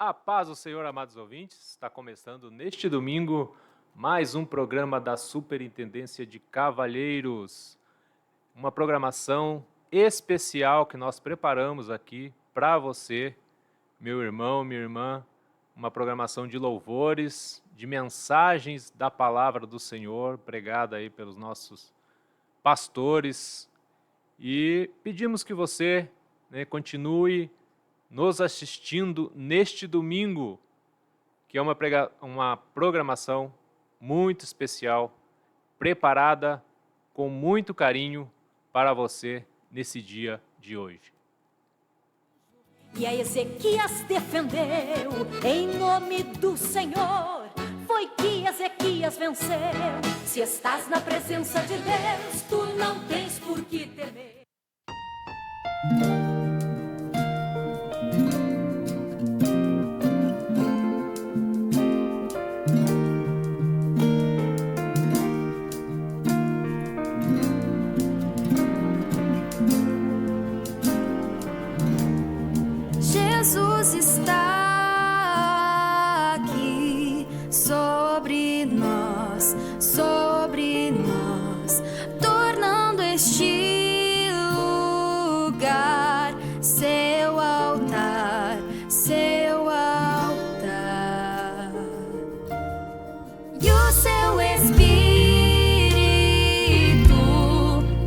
A paz do Senhor, amados ouvintes, está começando neste domingo mais um programa da Superintendência de Cavalheiros. Uma programação especial que nós preparamos aqui para você, meu irmão, minha irmã. Uma programação de louvores, de mensagens da palavra do Senhor, pregada aí pelos nossos pastores. E pedimos que você continue nos assistindo neste domingo, que é uma programação muito especial, preparada com muito carinho para você nesse dia de hoje. E a Ezequias defendeu em nome do Senhor. Foi que Ezequias venceu. Se estás na presença de Deus, tu não tens por que temer. Jesus está aqui sobre nós, tornando este lugar seu altar, seu altar. E o seu Espírito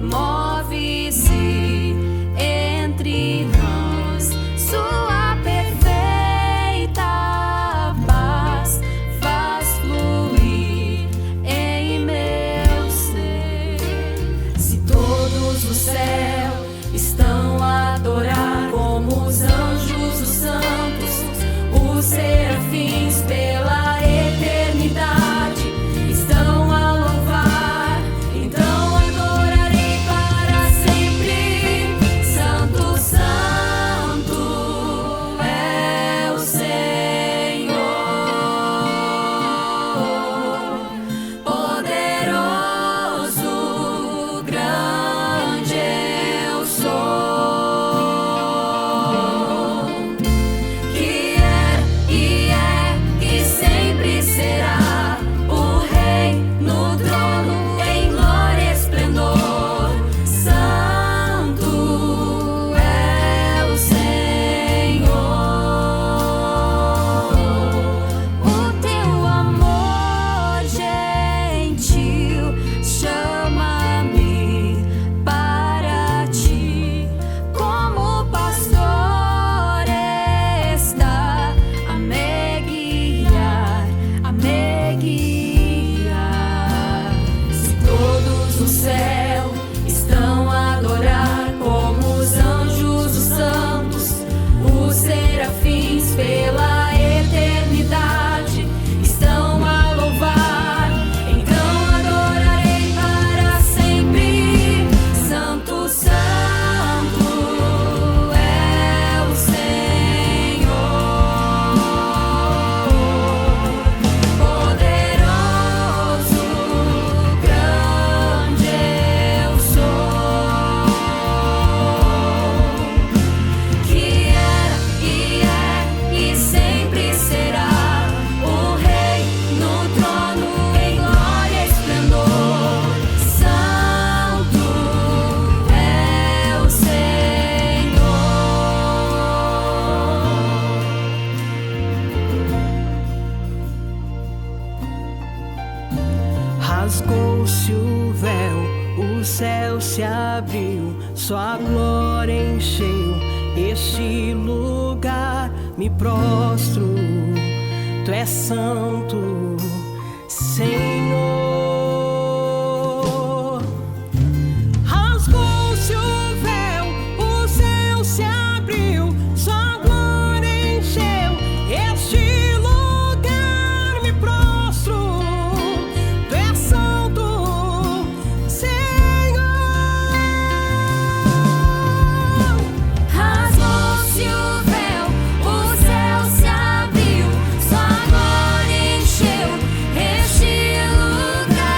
move-se entre nós. Sua perfeita paz faz fluir em meu ser. Se todos no céu estão a adorar, como os anjos, os santos, os serafins pela eternidade estão a louvar, então adorarei para sempre. Santo, Santo é o Senhor, poderoso, grande eu sou, que é e sempre será o Rei no trono em glória e esplendor. Santo é o Senhor. O teu amor gentil chama-me para ti, como pastor está a me guiar, a me guiar. Se todos no céu estão a adorar, como os anjos, os santos, os serafins pela eternidade estão a louvar, então adorarei para sempre. Santo, Santo é o Senhor, poderoso, grande eu sou, que era e sempre será o Rei no trono em glória e esplendor. Santo é o Senhor. Rasgou-se o véu, o céu se abriu, sua glória encheu este lugar. Me prostro, tu és santo, Senhor. Rasgou-se o véu, o céu se abriu, sua glória encheu este lugar. Me prostro, tu és santo, Senhor. Rasgou-se o véu, o céu se abriu, sua glória encheu este lugar.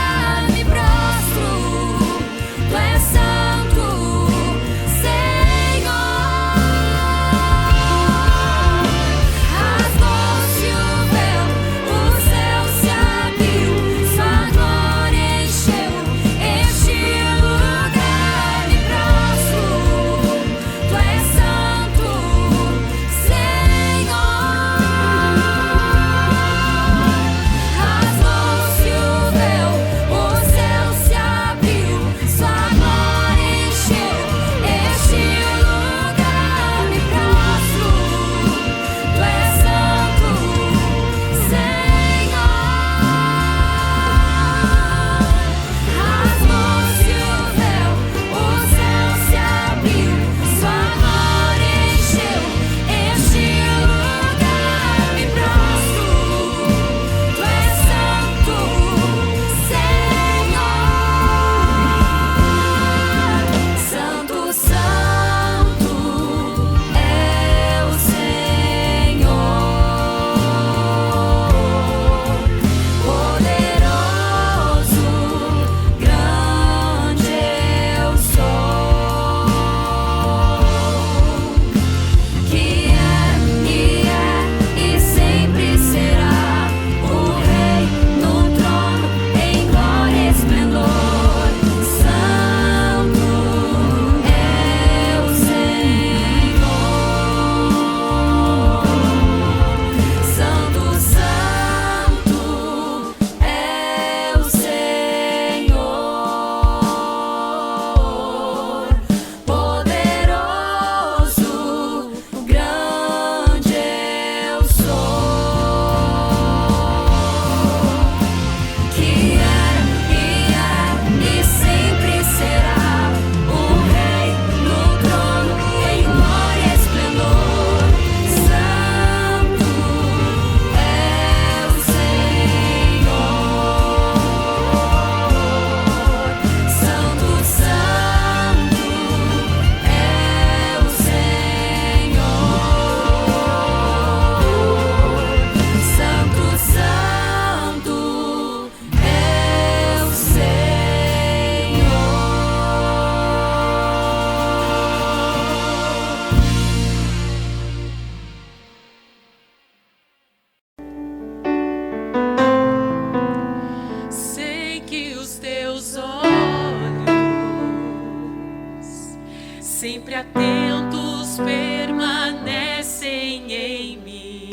sempre atentos permanecem em mim.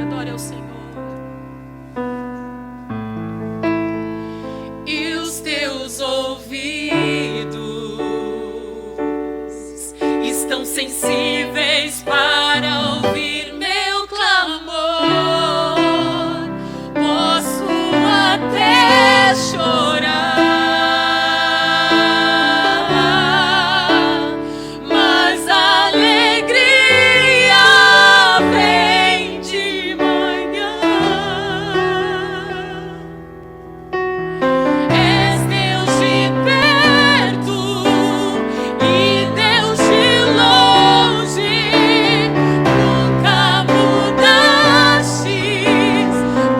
Adore ao Senhor. E os teus ouvidos estão sensíveis para ouvir meu clamor. Posso até chorar, mas a alegria vem de manhã. És Deus de perto e Deus de longe, nunca mudastes,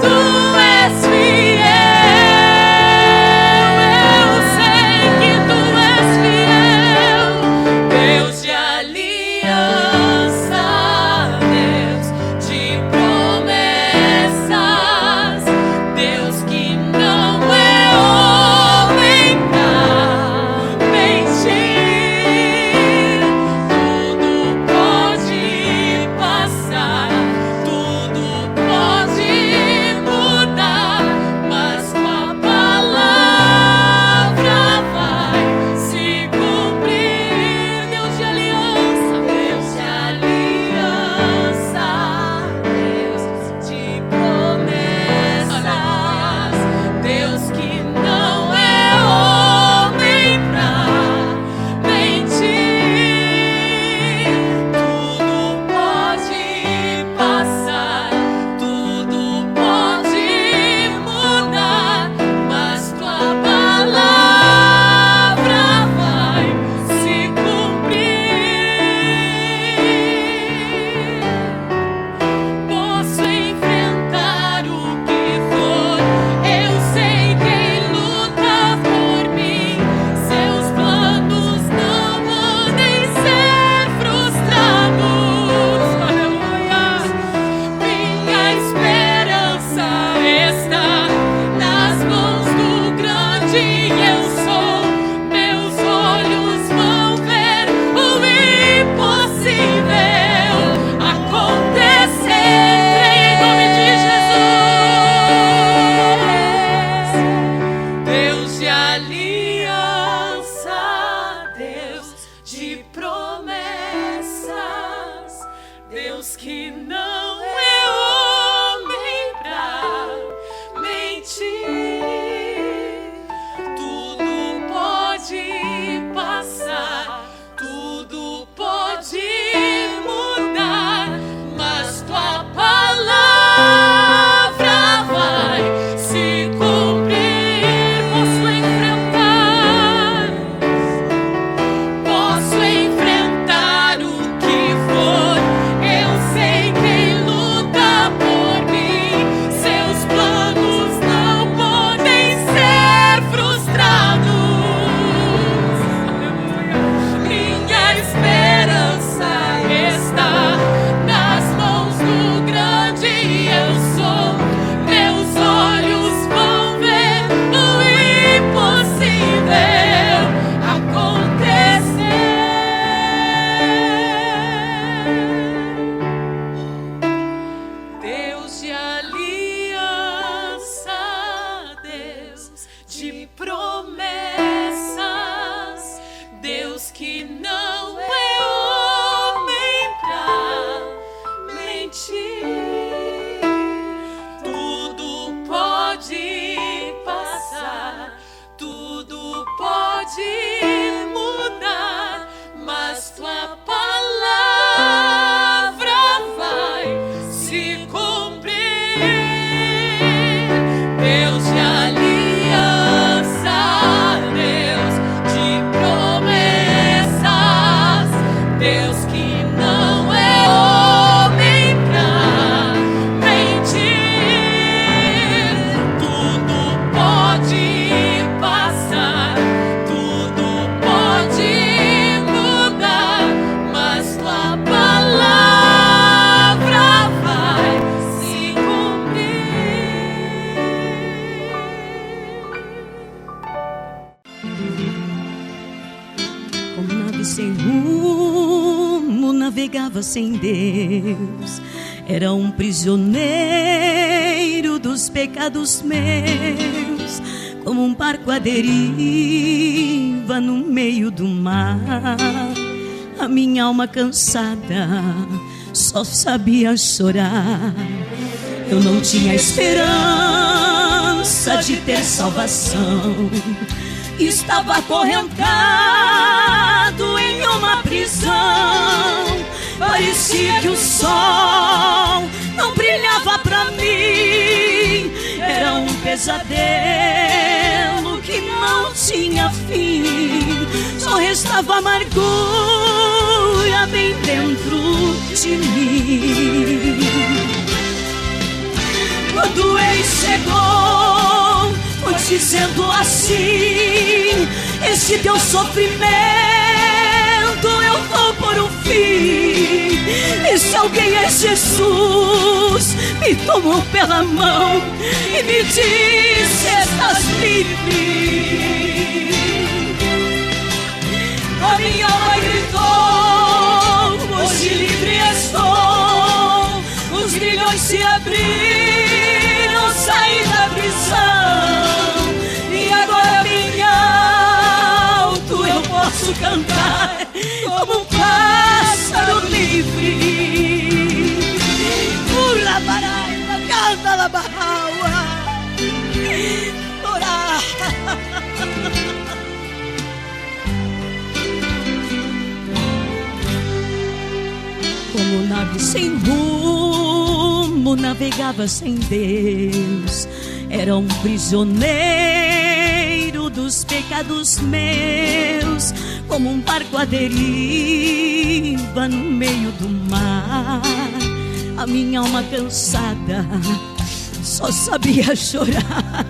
tu és fiel. Eu sei que tu és fiel, Deus de aliança, Deus de promessas, Deus que não é homem pra mentir. Tudo pode passar, tudo pode mudar, mas tua palavra vai se cumprir. Deus de aliança, Deus de aliança, Deus de promessas, Deus que não é homem pra mentir. Tudo pode passar, tudo pode mudar, mas tua palavra vai se cumprir. Posso enfrentar o que for, eu sei quem luta por mim. Seus planos não podem ser frustrados. Aleluia. Minha esperança está nas mãos do grande eu sou. Meus olhos vão ver o impossível acontecer em nome de Jesus. Deus de aliança, Deus de promessas, Deus que não é homem pra mentir. Tudo pode passar, tudo pode mudar, mas tua palavra vai se cumprir. Posso enfrentar o que for, eu sei quem luta por mim. Seus planos não podem ser frustrados. Minha esperança está nas mãos do grande eu sou. Meus olhos vão ver o impossível acontecer. Deus de aliança, Deus de promessas, Deus que não é homem pra mentir. Tudo pode passar, tudo pode mudar, mas tua palavra vai se cumprir. Deus de aliança, Deus de promessas, sem rumo, navegava sem Deus. Era um prisioneiro dos pecados meus, como um barco à deriva no meio do mar. A minha alma cansada só sabia chorar. Eu não tinha esperança de ter salvação. Estava acorrentado em uma prisão. Parecia que o sol não brilhava pra mim. Era um pesadelo que não tinha fim. Só restava amargura bem dentro de mim. Quando ele chegou, foi dizendo assim: esse teu sofrimento eu vou por um fim. Esse alguém é Jesus. Me tomou pela mão e me disse: estás livre. A minha alma gritou: hoje livre estou. Os grilhões se abriram, saí da prisão. E agora bem alto eu posso cantar como um pássaro livre. Pula baraia, canta la barraua. Orar. Como nave sem rumo, navegava sem Deus. Era um prisioneiro dos pecados meus, como um barco à deriva no meio do mar. A minha alma cansada só sabia chorar.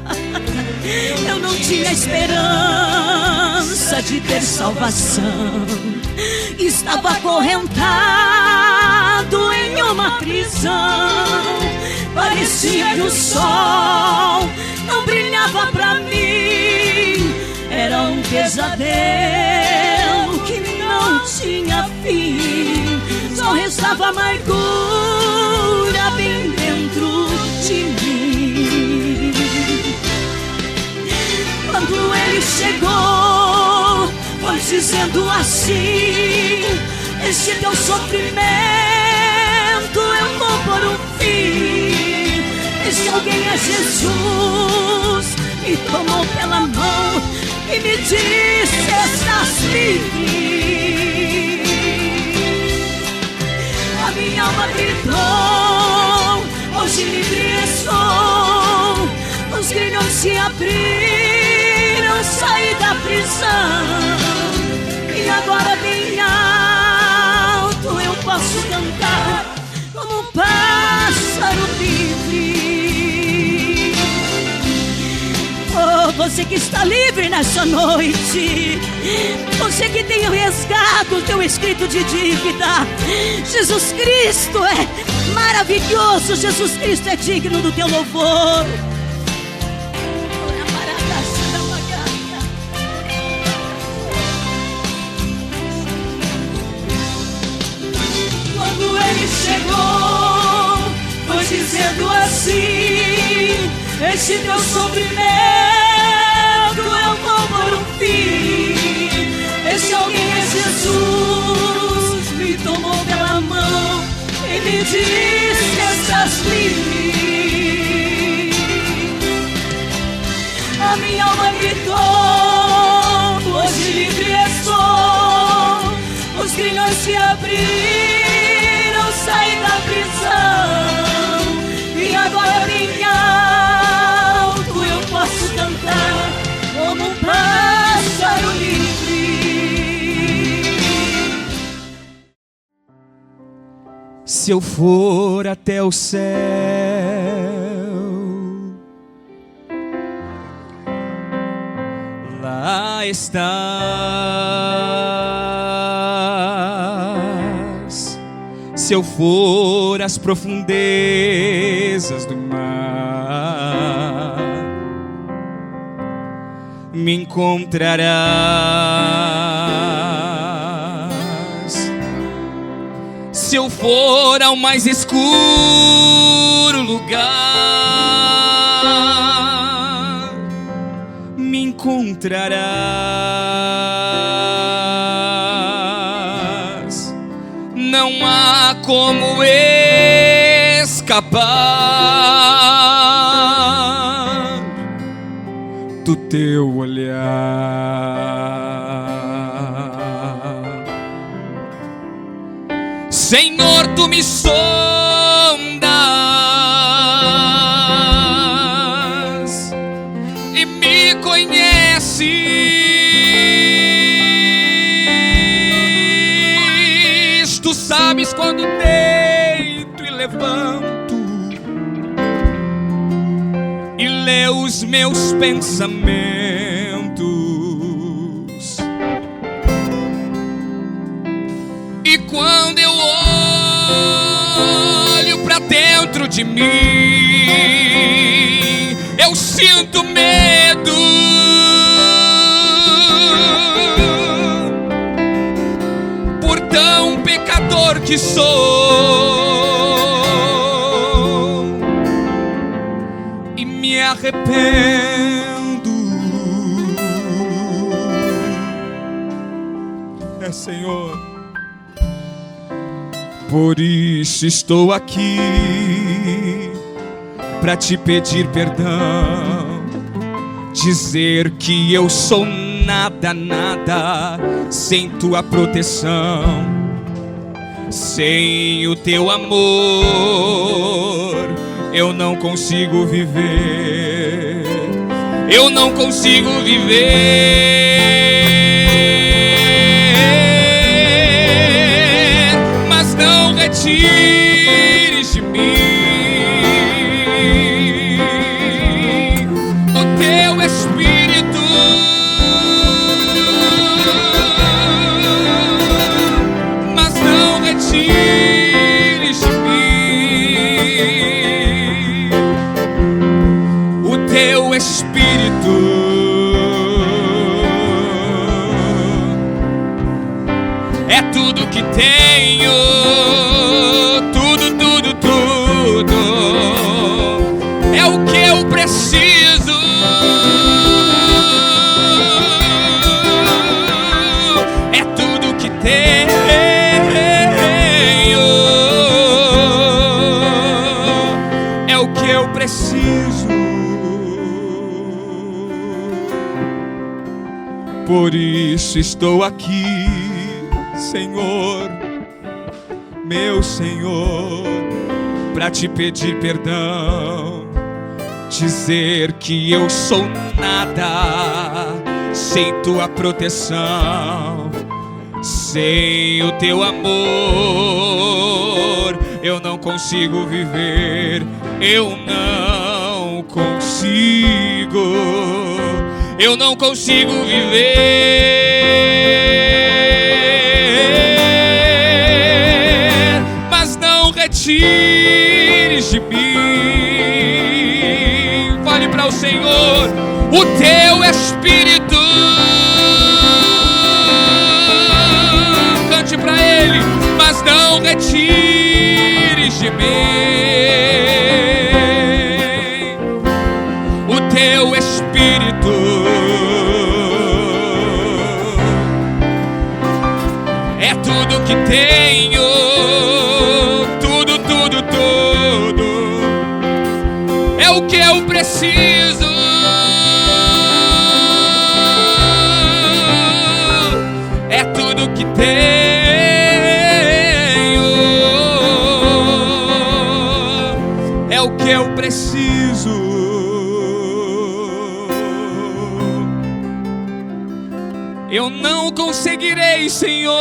Eu não tinha esperança de ter salvação. Estava acorrentado em uma prisão. Parecia que o sol não brilhava pra mim. Era um pesadelo que não tinha fim. Só restava amargura bem dentro de mim. Quando ele chegou, foi dizendo assim: esse teu sofrimento eu vou por um fim. Esse alguém é Jesus. Me tomou pela mão e me disse: estás livre. A minha alma gritou: hoje livre estou. Os grilhões se abriram, saí da prisão. E agora bem alto eu posso cantar como um pássaro livre. Oh, você que está livre nessa noite, você que tem o resgate, o teu escrito de dívida, Jesus Cristo é maravilhoso, Jesus Cristo é digno do teu louvor. Ele chegou, foi dizendo assim: esse teu sofrimento eu vou por um fim. Esse alguém é Jesus. Me tomou pela mão e me disse: estás livre. A minha alma gritou: hoje livre estou. Os grilhões se abriram, saí da prisão. E agora bem alto eu posso cantar como um pássaro livre. Se eu for até o céu, lá estás. Se eu for às profundezas do mar, me encontrarás. Se eu for ao mais escuro lugar, me encontrarás. Não há como escapar do teu olhar. Senhor, tu me sondas e me conheces. Tu sabes quando deito e levanto e lê os meus pensamentos. E quando eu olho pra dentro de mim, eu sinto medo. Por tão pecador que sou, e me arrependo. Senhor, por isso estou aqui pra te pedir perdão, dizer que eu sou nada, nada sem tua proteção. Sem o teu amor eu não consigo viver, eu não consigo viver. Mas não retires de mim o teu Espírito. Mas não retires de mim o teu Espírito. É tudo que tenho, tudo, tudo, tudo. É o que eu preciso. É tudo que tenho. É o que eu preciso. Por isso estou aqui, Senhor, meu Senhor, pra te pedir perdão, dizer que eu sou nada sem tua proteção. Sem o teu amor eu não consigo viver, eu não consigo, eu não consigo viver. Mas não retires de mim, fale para o Senhor, o teu Espírito. Cante para Ele, mas não retires de mim o teu Espírito. É tudo que tenho, tudo, tudo, tudo. É o que eu preciso. É tudo que tenho. É o que eu preciso. Eu não conseguirei, Senhor,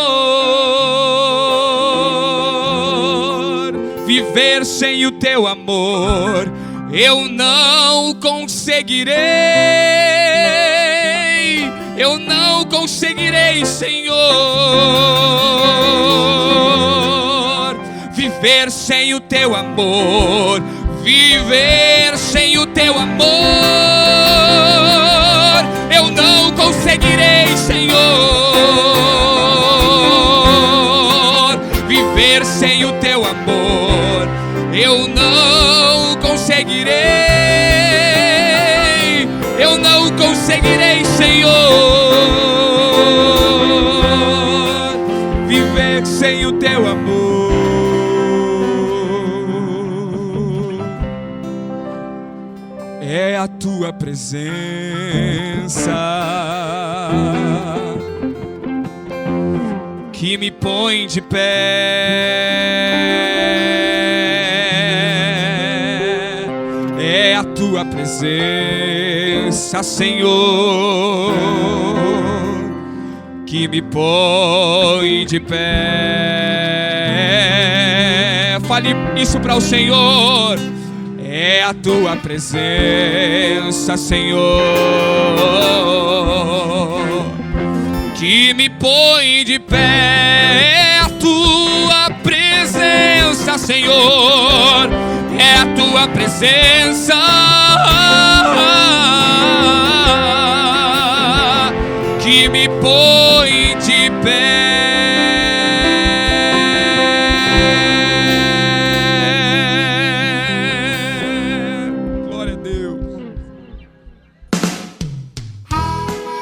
viver sem o teu amor. Eu não conseguirei, eu não conseguirei, Senhor, viver sem o teu amor, viver sem o teu amor. Eu não conseguirei, Senhor, viver Viver sem o teu amor eu não conseguirei, eu não conseguirei, Senhor. Viver sem o teu amor. É a tua presença que me põe de pé. É a tua presença, Senhor, que me põe de pé. Fale isso para o Senhor. É a tua presença, Senhor, que me põe de pé. É a tua presença, Senhor, é a tua presença que me põe de pé.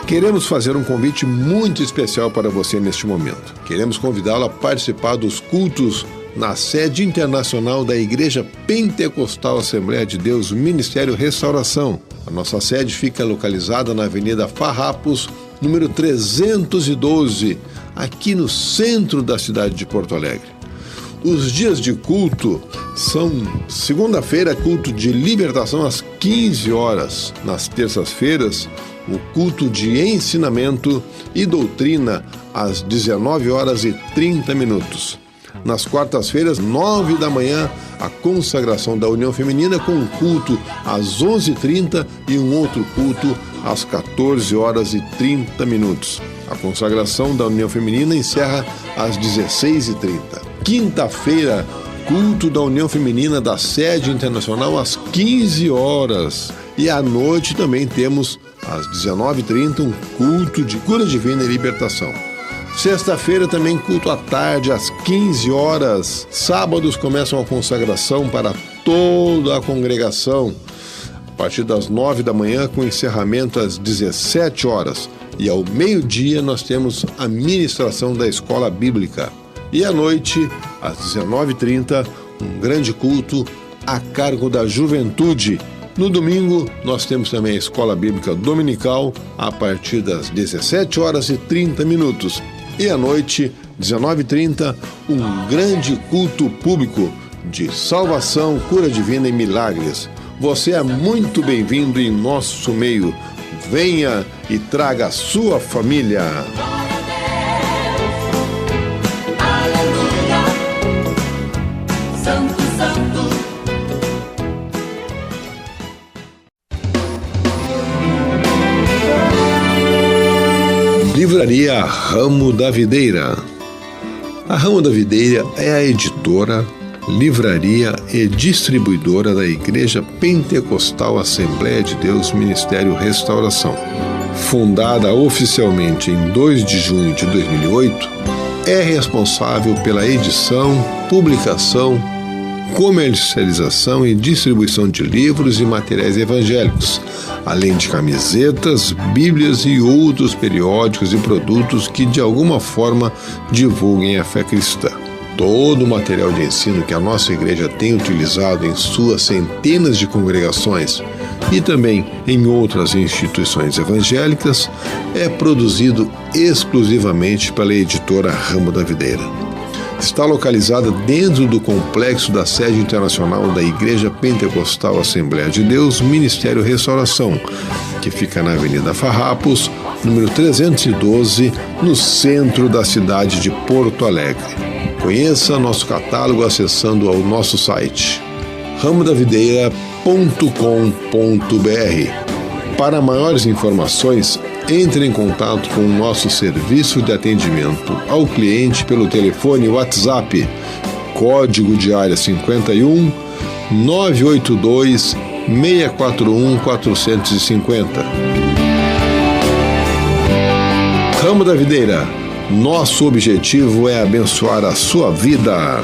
Queremos fazer um convite muito especial para você neste momento. Queremos convidá-lo a participar dos cultos na sede internacional da Igreja Pentecostal Assembleia de Deus Ministério Restauração. A nossa sede fica localizada na Avenida Farrapos, número 312, aqui no centro da cidade de Porto Alegre. Os dias de culto são segunda-feira, culto de libertação às 15 horas. Nas terças-feiras, o culto de ensinamento e doutrina às 19 horas e 30 minutos. Nas quartas-feiras, 9 da manhã, a consagração da União Feminina com um culto às 11h30 e um outro culto às 14 horas e 30 minutos. A consagração da União Feminina encerra às 16h30. Quinta-feira, culto da União Feminina da Sede Internacional às 15 horas. E à noite também temos às 19h30, um culto de cura divina e libertação. Sexta-feira também culto à tarde, às 15 horas. Sábados começam a consagração para toda a congregação, a partir das 9 da manhã, com encerramento às 17 horas. E ao meio-dia nós temos a ministração da escola bíblica. E à noite, às 19h30, um grande culto a cargo da juventude. No domingo, nós temos também a Escola Bíblica Dominical, a partir das 17 horas e 30 minutos. E à noite, 19h30, um grande culto público de salvação, cura divina e milagres. Você é muito bem-vindo em nosso meio. Venha e traga a sua família. Livraria Ramo da Videira. A Ramo da Videira é a editora, livraria e distribuidora da Igreja Pentecostal Assembleia de Deus Ministério Restauração. Fundada oficialmente em 2 de junho de 2008, é responsável pela edição, publicação, comercialização e distribuição de livros e materiais evangélicos, além de camisetas, bíblias e outros periódicos e produtos que de alguma forma divulguem a fé cristã. Todo o material de ensino que a nossa igreja tem utilizado em suas centenas de congregações e também em outras instituições evangélicas é produzido exclusivamente pela editora Ramo da Videira. Está localizada dentro do complexo da sede internacional da Igreja Pentecostal Assembleia de Deus Ministério Restauração, que fica na Avenida Farrapos, número 312, no centro da cidade de Porto Alegre. Conheça nosso catálogo acessando ao nosso site ramodavideira.com.br. Para maiores informações, entre em contato com o nosso serviço de atendimento ao cliente pelo telefone WhatsApp, código de área 51 982 641 450. Ramo da Videira, Nosso objetivo é abençoar a sua vida.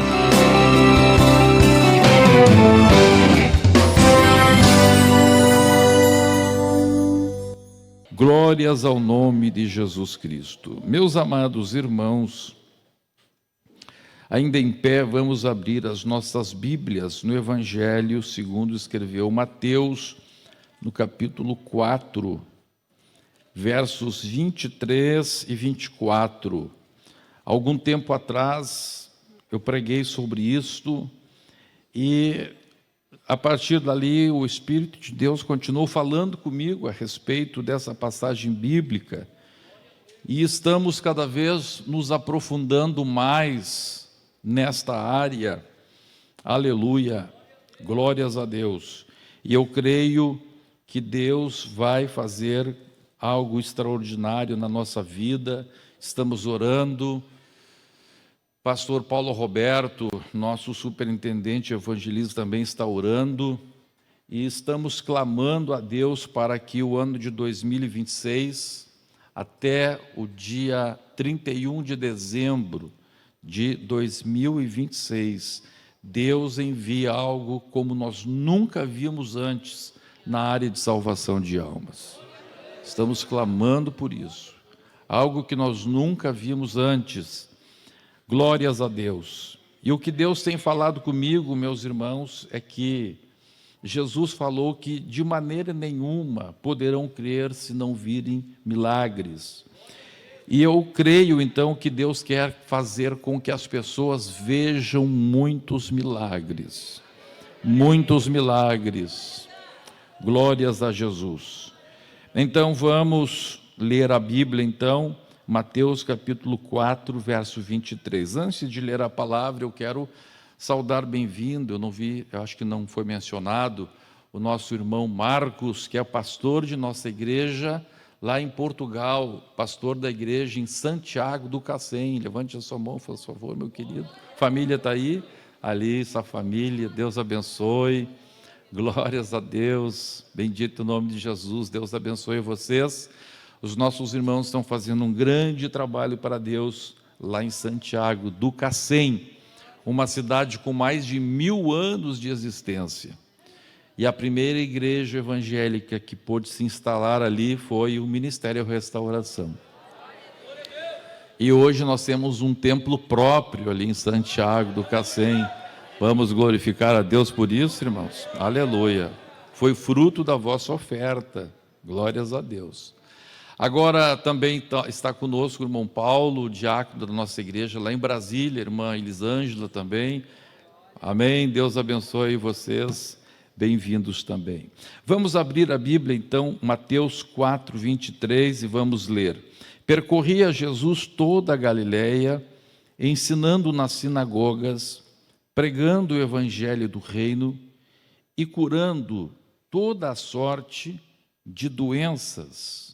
Glórias ao nome de Jesus Cristo. Meus amados irmãos, ainda em pé, vamos abrir as nossas Bíblias no Evangelho segundo escreveu Mateus, no capítulo 4, versos 23 e 24. Algum tempo atrás, eu preguei sobre isto e, a partir dali, o Espírito de Deus continuou falando comigo a respeito dessa passagem bíblica e estamos cada vez nos aprofundando mais nesta área. Aleluia, glórias a Deus. E eu creio que Deus vai fazer algo extraordinário na nossa vida. Estamos orando. Pastor Paulo Roberto, nosso superintendente evangelista, também está orando. E estamos clamando a Deus para que o ano de 2026, até o dia 31 de dezembro de 2026, Deus envie algo como nós nunca vimos antes na área de salvação de almas. Estamos clamando por isso. Algo que nós nunca vimos antes. Glórias a Deus. E o que Deus tem falado comigo, meus irmãos, é que Jesus falou que de maneira nenhuma poderão crer se não virem milagres. E eu creio então que Deus quer fazer com que as pessoas vejam muitos milagres. Muitos milagres. Glórias a Jesus. Então vamos ler a Bíblia então. Mateus capítulo 4, verso 23. Antes de ler a palavra, eu quero saudar bem-vindo, eu acho que não foi mencionado, o nosso irmão Marcos, que é pastor de nossa igreja lá em Portugal, pastor da igreja em Santiago do Cacém. Levante a sua mão, por favor, meu querido. Família está aí? Ali, essa família, Deus abençoe. Glórias a Deus, bendito o nome de Jesus, Deus abençoe vocês. Os nossos irmãos estão fazendo um grande trabalho para Deus lá em Santiago do Cacém, uma cidade com mais de 1000 anos de existência. E a primeira igreja evangélica que pôde se instalar ali foi o Ministério Restauração. E hoje nós temos um templo próprio ali em Santiago do Cacém. Vamos glorificar a Deus por isso, irmãos? Aleluia. Foi fruto da vossa oferta. Glórias a Deus. Agora também está conosco o irmão Paulo, o diácono da nossa igreja lá em Brasília, a irmã Elisângela também. Amém, Deus abençoe vocês, bem-vindos também. Vamos abrir a Bíblia então, Mateus 4, 23 e vamos ler. Percorria Jesus toda a Galileia, ensinando nas sinagogas, pregando o evangelho do reino e curando toda a sorte de doenças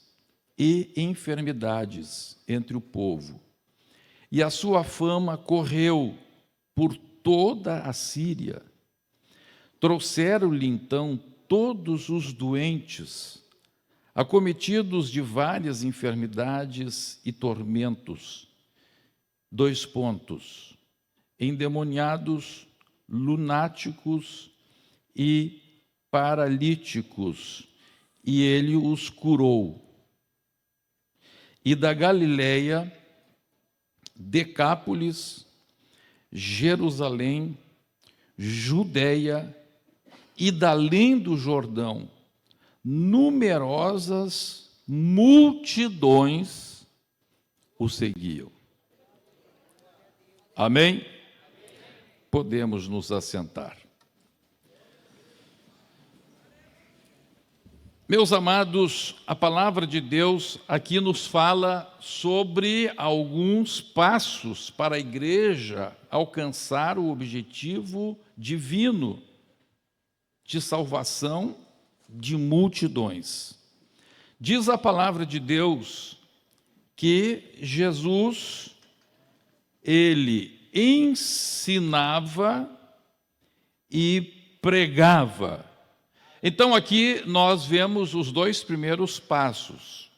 e enfermidades entre o povo. E a sua fama correu por toda a Síria. Trouxeram-lhe então todos os doentes, acometidos de várias enfermidades e tormentos. 2 pontos. Endemoniados, lunáticos e paralíticos, e ele os curou. E da Galileia, Decápolis, Jerusalém, Judeia e da além do Jordão, numerosas multidões o seguiam. Amém? Podemos nos assentar. Meus amados, a palavra de Deus aqui nos fala sobre alguns passos para a igreja alcançar o objetivo divino de salvação de multidões. Diz a palavra de Deus que Jesus, ele ensinava e pregava. Então aqui nós vemos os 2 primeiros passos.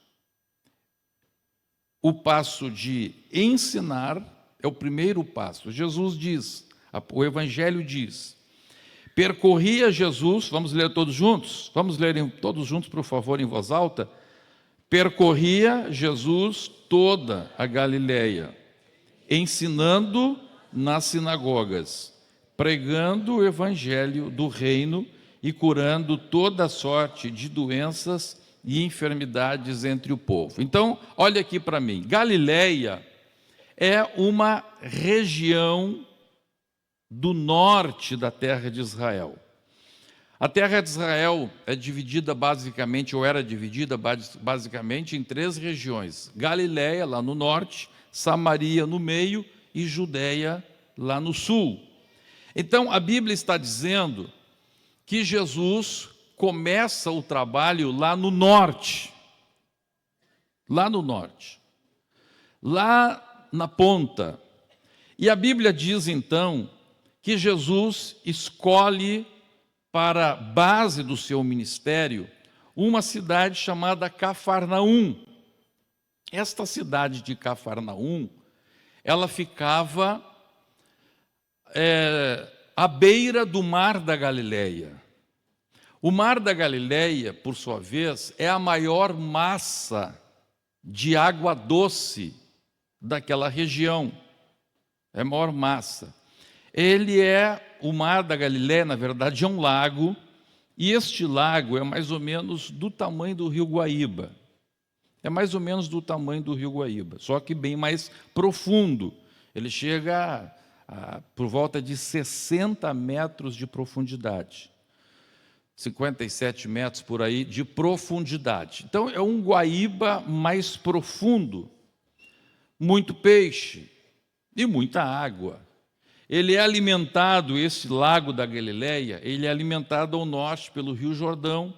o passo de ensinar, é o primeiro passo. Jesus diz, o Evangelho diz, percorria Jesus, vamos ler todos juntos? Vamos ler todos juntos, por favor, em voz alta. Percorria Jesus toda a Galileia, ensinando nas sinagogas, pregando o Evangelho do reino e curando toda sorte de doenças e enfermidades entre o povo. Então, olha aqui para mim, Galileia é uma região do norte da terra de Israel. A terra de Israel é dividida basicamente, ou era dividida basicamente em 3 regiões. Galileia, lá no norte, Samaria no meio e Judeia lá no sul. Então, a Bíblia está dizendo que Jesus começa o trabalho lá no norte. Lá no norte. Lá na ponta. E a Bíblia diz, então, que Jesus escolhe para a base do seu ministério uma cidade chamada Cafarnaum. Esta cidade de Cafarnaum, ela ficava à beira do Mar da Galileia. O Mar da Galileia, por sua vez, é a maior massa de água doce daquela região. É a maior massa. O Mar da Galileia, na verdade, é um lago, e este lago é mais ou menos do tamanho do Rio Guaíba. É mais ou menos do tamanho do Rio Guaíba, só que bem mais profundo. Ele chega por volta de 60 metros de profundidade. 57 metros por aí de profundidade. Então, é um Guaíba mais profundo. Muito peixe e muita água. Ele é alimentado, esse lago da Galileia, ele é alimentado ao norte pelo Rio Jordão.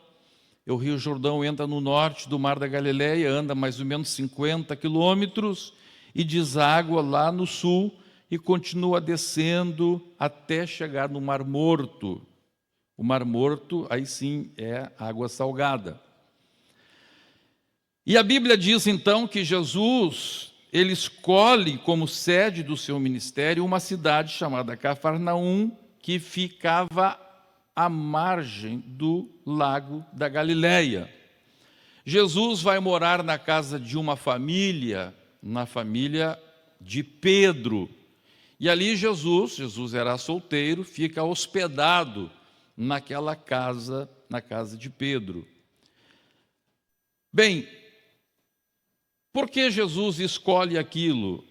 O Rio Jordão entra no norte do Mar da Galileia, anda mais ou menos 50 quilômetros e deságua lá no sul e continua descendo até chegar no Mar Morto. O Mar Morto, aí sim, é água salgada. E a Bíblia diz, então, que Jesus, ele escolhe como sede do seu ministério uma cidade chamada Cafarnaum, que ficava à margem do lago da Galileia. Jesus vai morar na casa de uma família, na família de Pedro. E ali Jesus era solteiro, fica hospedado naquela casa, na casa de Pedro. Bem, por que Jesus escolhe aquilo?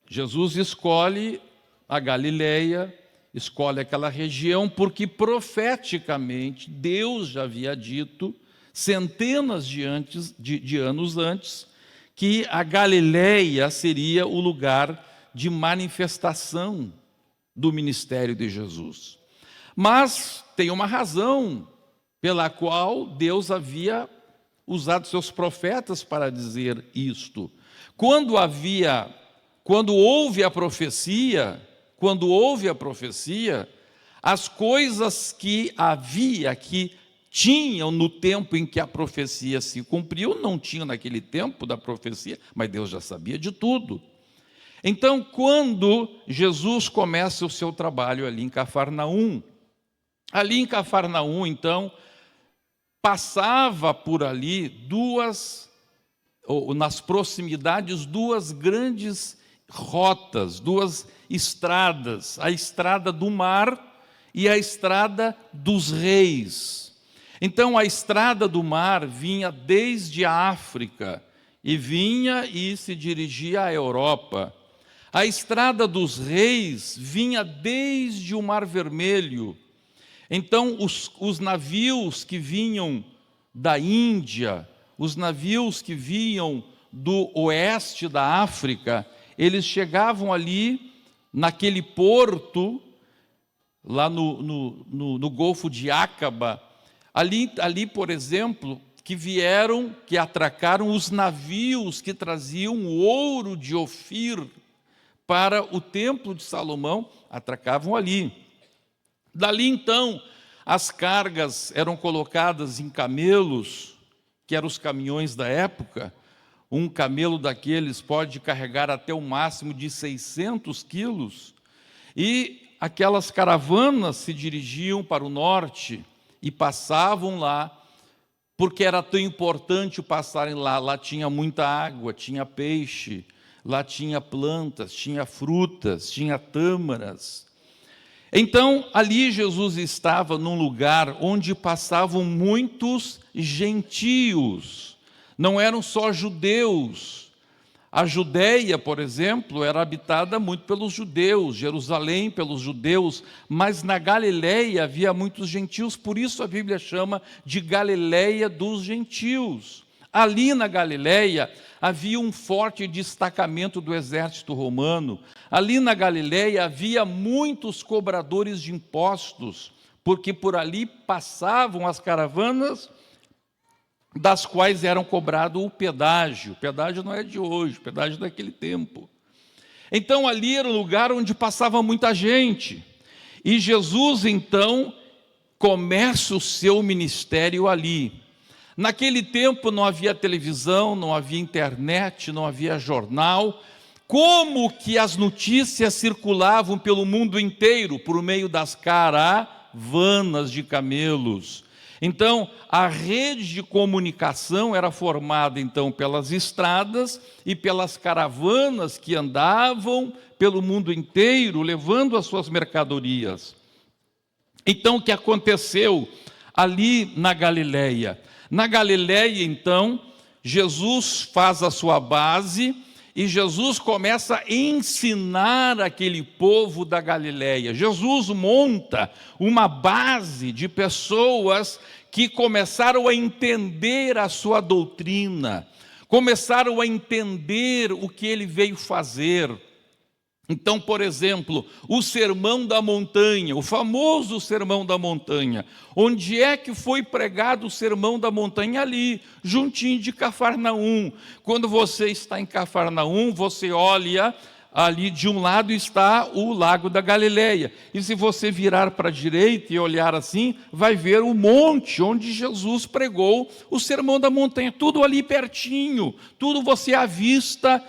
Jesus escolhe a Galileia, escolhe aquela região, porque profeticamente Deus já havia dito, centenas de anos antes, que a Galileia seria o lugar de manifestação do ministério de Jesus. Mas tem uma razão pela qual Deus havia usado seus profetas para dizer isto. Quando houve a profecia, as coisas que tinham no tempo em que a profecia se cumpriu, não tinham naquele tempo da profecia, mas Deus já sabia de tudo. Então, quando Jesus começa o seu trabalho ali em Cafarnaum, então, passava por ali nas proximidades, duas grandes rotas, duas estradas, a estrada do mar e a estrada dos reis. Então, a estrada do mar vinha desde a África e se dirigia à Europa. A estrada dos reis vinha desde o Mar Vermelho. Então, os navios que vinham da Índia, os navios que vinham do oeste da África, eles chegavam ali, naquele porto, lá no Golfo de Acaba, ali, por exemplo, que atracaram os navios que traziam o ouro de Ofir para o Templo de Salomão, atracavam ali. Dali, então, as cargas eram colocadas em camelos, que eram os caminhões da época. Um camelo daqueles pode carregar até o máximo de 600 quilos. E aquelas caravanas se dirigiam para o norte e passavam lá, porque era tão importante passarem lá. Lá tinha muita água, tinha peixe, lá tinha plantas, tinha frutas, tinha tâmaras. Então, ali Jesus estava num lugar onde passavam muitos gentios, não eram só judeus. A Judéia, por exemplo, era habitada muito pelos judeus, Jerusalém pelos judeus, mas na Galileia havia muitos gentios, por isso a Bíblia chama de Galileia dos gentios. Ali na Galileia havia um forte destacamento do exército romano. Ali na Galileia havia muitos cobradores de impostos, porque por ali passavam as caravanas das quais eram cobrado o pedágio. O pedágio não é de hoje, o pedágio é daquele tempo. Então ali era um lugar onde passava muita gente. E Jesus então começa o seu ministério ali. Naquele tempo não havia televisão, não havia internet, não havia jornal. Como que as notícias circulavam pelo mundo inteiro? Por meio das caravanas de camelos. Então, a rede de comunicação era formada então pelas estradas e pelas caravanas que andavam pelo mundo inteiro, levando as suas mercadorias. Então, o que aconteceu ali na Galileia? Na Galileia, então, Jesus faz a sua base e Jesus começa a ensinar aquele povo da Galileia. Jesus monta uma base de pessoas que começaram a entender a sua doutrina, começaram a entender o que ele veio fazer. Então, por exemplo, o Sermão da Montanha, o famoso Sermão da Montanha. Onde é que foi pregado o Sermão da Montanha? Ali, juntinho de Cafarnaum. Quando você está em Cafarnaum, você olha, ali de um lado está o Lago da Galileia. E se você virar para a direita e olhar assim, vai ver o monte onde Jesus pregou o Sermão da Montanha. Tudo ali pertinho, tudo você avista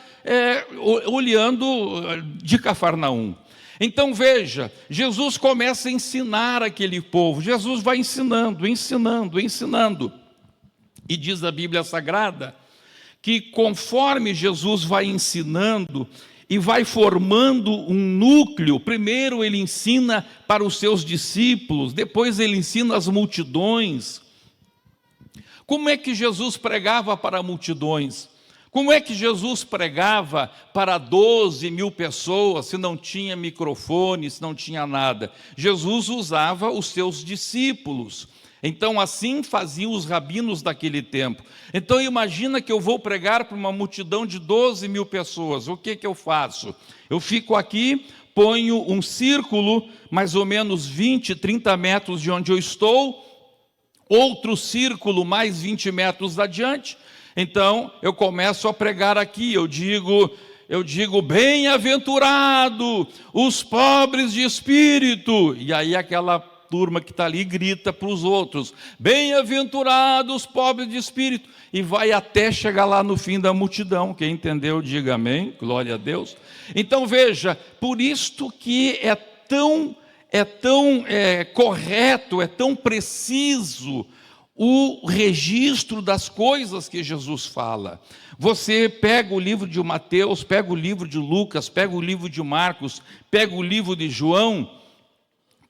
olhando de Cafarnaum. Então veja, Jesus começa a ensinar aquele povo. Jesus vai ensinando. E diz a Bíblia Sagrada que conforme Jesus vai ensinando e vai formando um núcleo, primeiro ele ensina para os seus discípulos, depois ele ensina as multidões. Como é que Jesus pregava para multidões? Como é que Jesus pregava para 12 mil pessoas, se não tinha microfone, se não tinha nada? Jesus usava os seus discípulos. Então assim faziam os rabinos daquele tempo. Então imagina que eu vou pregar para uma multidão de 12 mil pessoas. O que eu faço? Eu fico aqui, ponho um círculo, mais ou menos 20, 30 metros de onde eu estou, outro círculo mais 20 metros adiante. Então eu começo a pregar aqui, eu digo bem-aventurado os pobres de espírito. E aí aquela turma que está ali grita para os outros, bem-aventurados os pobres de espírito, e vai até chegar lá no fim da multidão. Quem entendeu, diga amém, glória a Deus. Então veja, por isto que é tão correto, é tão preciso o registro das coisas que Jesus fala. Você pega o livro de Mateus, pega o livro de Lucas, pega o livro de Marcos, pega o livro de João,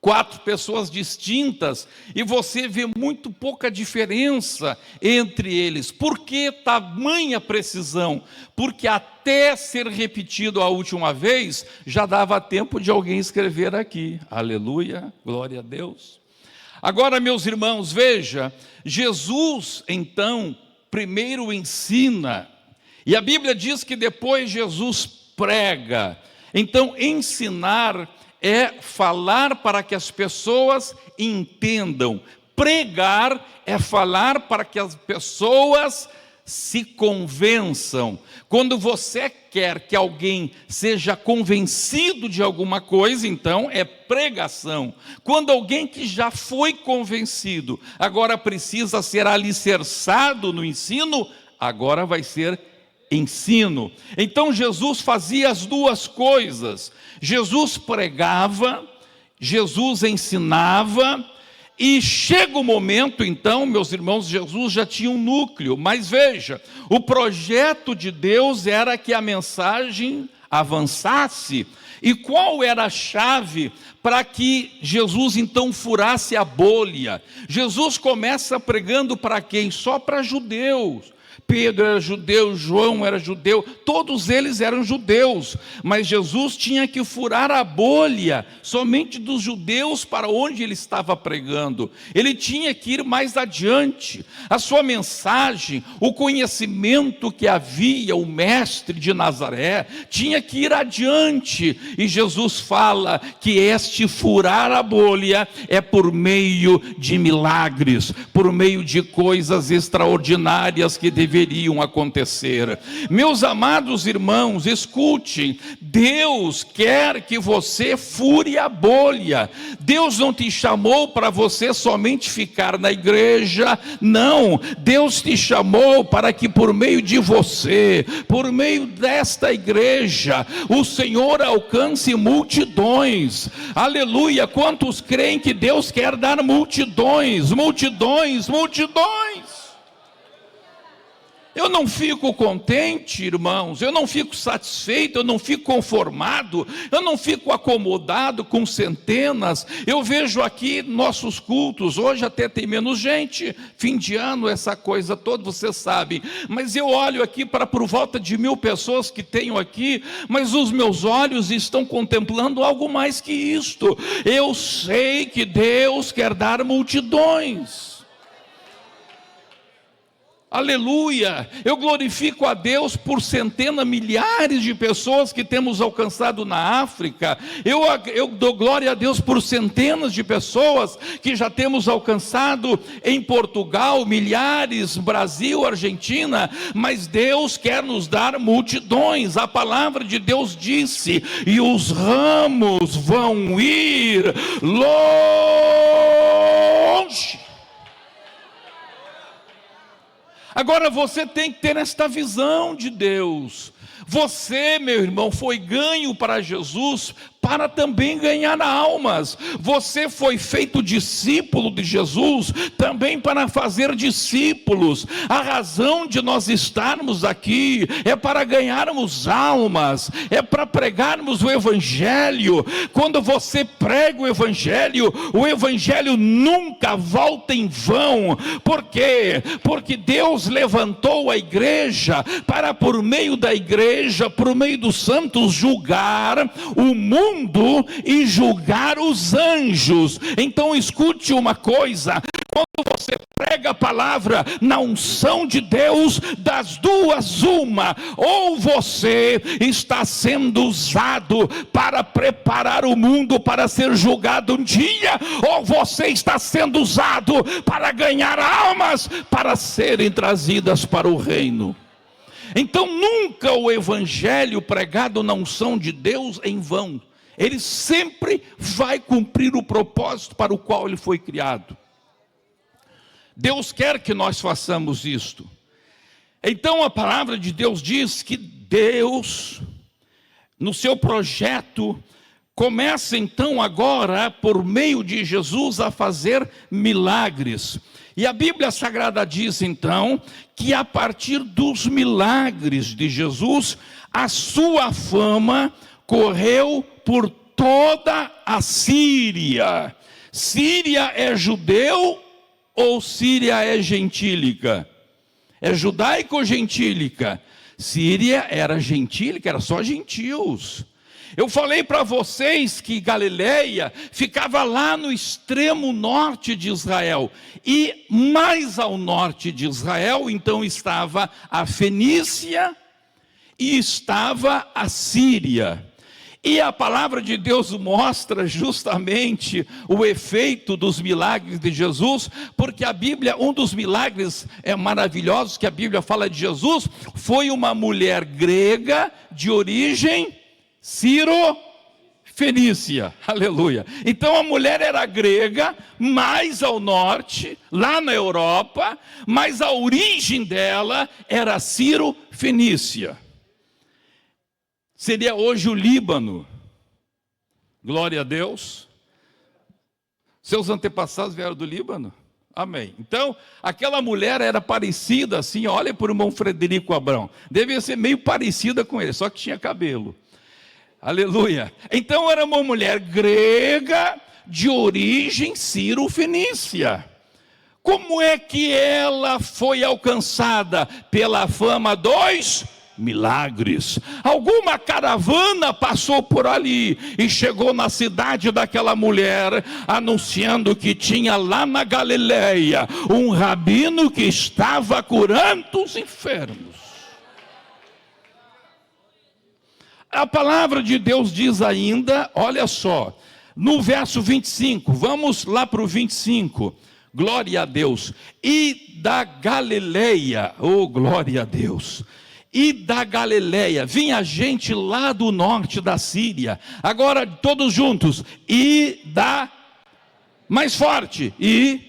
4 pessoas distintas, e você vê muito pouca diferença entre eles. Por que tamanha precisão? Porque até ser repetido a última vez, já dava tempo de alguém escrever aqui. Aleluia, glória a Deus. Agora, meus irmãos, veja, Jesus, então, primeiro ensina, e a Bíblia diz que depois Jesus prega. Então, ensinar é falar para que as pessoas entendam. Pregar é falar para que as pessoas se convençam. Quando você quer que alguém seja convencido de alguma coisa, então é pregação. Quando alguém que já foi convencido, agora precisa ser alicerçado no ensino, agora vai ser ensino. Então Jesus fazia as duas coisas. Jesus pregava, Jesus ensinava, e chega o momento, então, meus irmãos, Jesus já tinha um núcleo, mas veja, o projeto de Deus era que a mensagem avançasse. E qual era a chave para que Jesus então furasse a bolha? Jesus começa pregando para quem? Só para judeus. Pedro era judeu, João era judeu, todos eles eram judeus, mas Jesus tinha que furar a bolha somente dos judeus para onde ele estava pregando. Ele tinha que ir mais adiante. A sua mensagem, o conhecimento que havia, o mestre de Nazaré, tinha que ir adiante, e Jesus fala que este furar a bolha é por meio de milagres, por meio de coisas extraordinárias que deveriam acontecer. Meus amados irmãos, escutem, Deus quer que você fure a bolha. Deus não te chamou para você somente ficar na igreja, não. Deus te chamou para que por meio de você, por meio desta igreja, o Senhor alcance multidões. Aleluia! Quantos creem que Deus quer dar multidões, multidões, multidões? Eu não fico contente, irmãos, eu não fico satisfeito, eu não fico conformado, eu não fico acomodado com centenas. Eu vejo aqui nossos cultos, hoje até tem menos gente, fim de ano, essa coisa toda, vocês sabem, mas eu olho aqui para por volta de 1000 pessoas que tenho aqui, mas os meus olhos estão contemplando algo mais que isto. Eu sei que Deus quer dar multidões. Aleluia, eu glorifico a Deus por centenas, milhares de pessoas que temos alcançado na África. Eu dou glória a Deus por centenas de pessoas que já temos alcançado em Portugal, milhares, Brasil, Argentina, mas Deus quer nos dar multidões. A palavra de Deus disse, e os ramos vão ir longe. Agora você tem que ter esta visão de Deus. Você, meu irmão, foi ganho para Jesus para também ganhar almas. Você foi feito discípulo de Jesus também para fazer discípulos. A razão de nós estarmos aqui é para ganharmos almas, é para pregarmos o Evangelho. Quando você prega o Evangelho nunca volta em vão. Por quê? Porque Deus levantou a igreja para, por meio da igreja, por meio dos santos, julgar o mundo e julgar os anjos. Então escute uma coisa, quando você prega a palavra na unção de Deus, das duas uma, ou você está sendo usado para preparar o mundo para ser julgado um dia, ou você está sendo usado para ganhar almas para serem trazidas para o reino. Então nunca o evangelho pregado na unção de Deus é em vão. Ele sempre vai cumprir o propósito para o qual ele foi criado. Deus quer que nós façamos isto. Então a palavra de Deus diz que Deus, no seu projeto, começa então agora, por meio de Jesus, a fazer milagres. E a Bíblia Sagrada diz então, que a partir dos milagres de Jesus, a sua fama correu por toda a Síria. Síria é judeu ou Síria é gentílica? É judaica ou gentílica? Síria era gentílica, era só gentios. Eu falei para vocês que Galileia ficava lá no extremo norte de Israel. E mais ao norte de Israel, então, estava a Fenícia e estava a Síria. E a palavra de Deus mostra justamente o efeito dos milagres de Jesus, porque a Bíblia, um dos milagres maravilhosos que a Bíblia fala de Jesus, foi uma mulher grega de origem fenícia, aleluia. Então a mulher era grega, mais ao norte, lá na Europa, mas a origem dela era Ciro-fenícia. Seria hoje o Líbano. Glória a Deus. Seus antepassados vieram do Líbano? Amém. Então, aquela mulher era parecida assim, olha para o irmão Frederico Abrão. Devia ser meio parecida com ele, só que tinha cabelo. Aleluia. Então era uma mulher grega de origem ciro-fenícia. Como é que ela foi alcançada? Pela fama dos milagres. Alguma caravana passou por ali e chegou na cidade daquela mulher, anunciando que tinha lá na Galileia um rabino que estava curando os enfermos. A palavra de Deus diz ainda, olha só, no verso 25, vamos lá para o 25, glória a Deus, e da Galileia, oh glória a Deus, e da Galileia, vinha gente lá do norte da Síria, agora todos juntos, e da, mais forte, e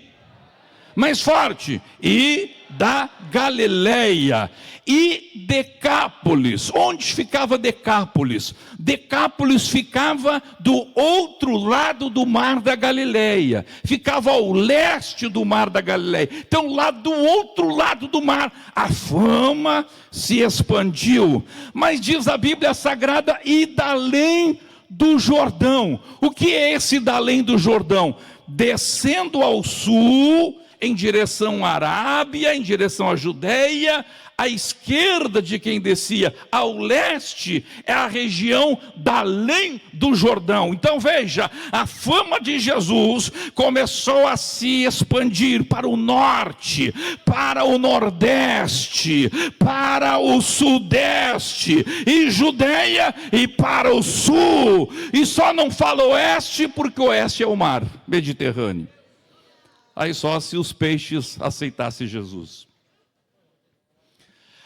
da Galileia, e Decápolis. Onde ficava Decápolis? Decápolis ficava do outro lado do mar da Galileia, ficava ao leste do mar da Galileia. Então lá do outro lado do mar, a fama se expandiu. Mas diz a Bíblia Sagrada, e da além do Jordão. O que é esse da além do Jordão? Descendo ao sul, em direção à Arábia, em direção à Judeia, à esquerda de quem descia, ao leste, é a região da além do Jordão. Então veja, a fama de Jesus começou a se expandir para o norte, para o nordeste, para o sudeste, e Judeia, e para o sul. E só não fala oeste, porque o oeste é o mar Mediterrâneo. Aí só se os peixes aceitassem Jesus.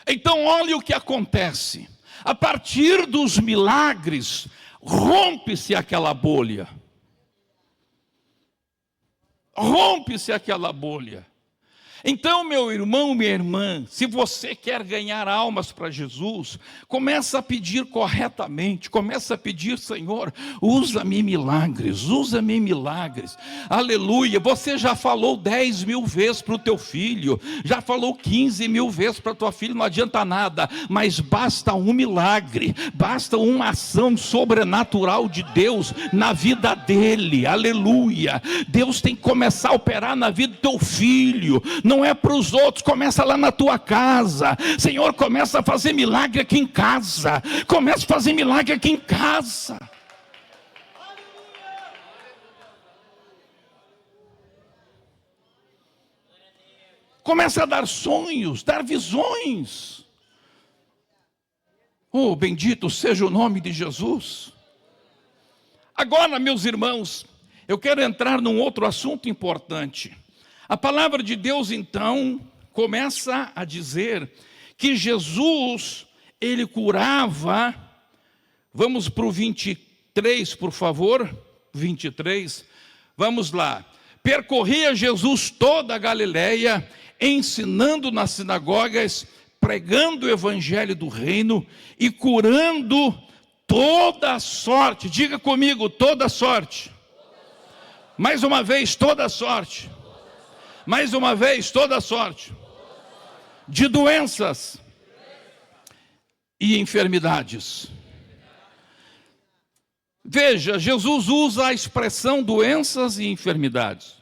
Então olha o que acontece. A partir dos milagres, rompe-se aquela bolha. Rompe-se aquela bolha. Então, meu irmão, minha irmã, se você quer ganhar almas para Jesus, começa a pedir corretamente, começa a pedir, Senhor, usa-me em milagres, usa-me em milagres, aleluia. Você já falou 10 mil vezes para o teu filho, já falou 15 mil vezes para a tua filha, não adianta nada, mas basta um milagre, basta uma ação sobrenatural de Deus na vida dele, aleluia. Deus tem que começar a operar na vida do teu filho, não é para os outros, começa lá na tua casa. Senhor, começa a fazer milagre aqui em casa, começa a fazer milagre aqui em casa. Começa a dar sonhos, dar visões. Oh, bendito seja o nome de Jesus. Agora, meus irmãos, eu quero entrar num outro assunto importante. A palavra de Deus, então, começa a dizer que Jesus, ele curava, vamos para o 23, por favor, 23, vamos lá. Percorria Jesus toda a Galileia, ensinando nas sinagogas, pregando o evangelho do reino e curando toda a sorte, diga comigo, toda a sorte. Mais uma vez, toda a sorte. Mais uma vez, toda a sorte de doenças e enfermidades. Veja, Jesus usa a expressão doenças e enfermidades.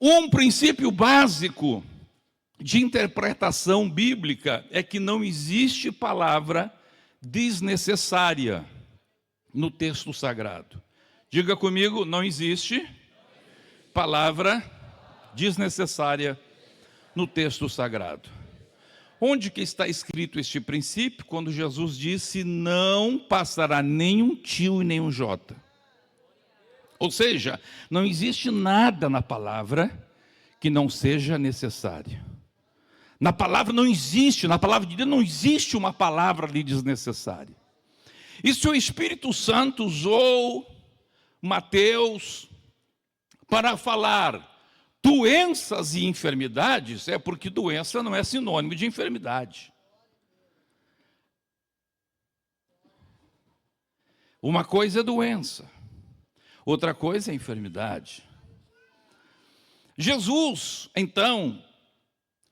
Um princípio básico de interpretação bíblica é que não existe palavra desnecessária no texto sagrado. Diga comigo, não existe palavra desnecessária no texto sagrado. Onde que está escrito este princípio? Quando Jesus disse, não passará nenhum tio e nenhum jota. Ou seja, não existe nada na palavra que não seja necessário. Na palavra não existe, na palavra de Deus não existe uma palavra ali desnecessária. E se o Espírito Santo usou Mateus para falar doenças e enfermidades, é porque doença não é sinônimo de enfermidade. Uma coisa é doença, outra coisa é enfermidade. Jesus, então,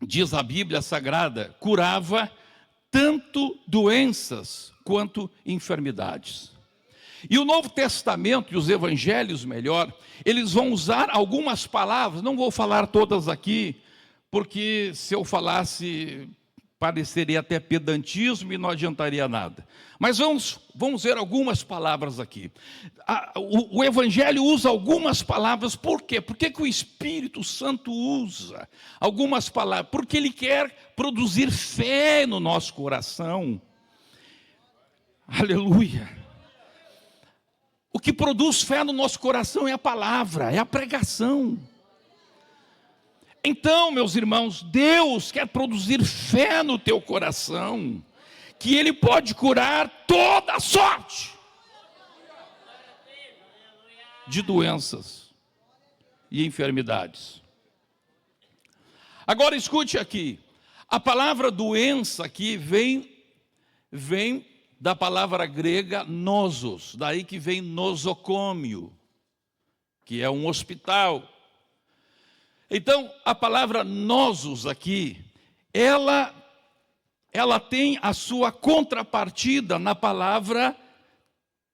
diz a Bíblia Sagrada, curava tanto doenças quanto enfermidades. E o Novo Testamento e os Evangelhos, melhor, eles vão usar algumas palavras, não vou falar todas aqui, porque se eu falasse, pareceria até pedantismo e não adiantaria nada. Mas vamos ver algumas palavras aqui. O Evangelho usa algumas palavras, por quê? Por que o Espírito Santo usa algumas palavras? Porque Ele quer produzir fé no nosso coração. Aleluia! O que produz fé no nosso coração é a palavra, é a pregação. Então, meus irmãos, Deus quer produzir fé no teu coração, que Ele pode curar toda sorte de doenças e enfermidades. Agora escute aqui, a palavra doença aqui vem da palavra grega nosos, daí que vem nosocômio, que é um hospital. Então, a palavra nosos aqui, ela tem a sua contrapartida na palavra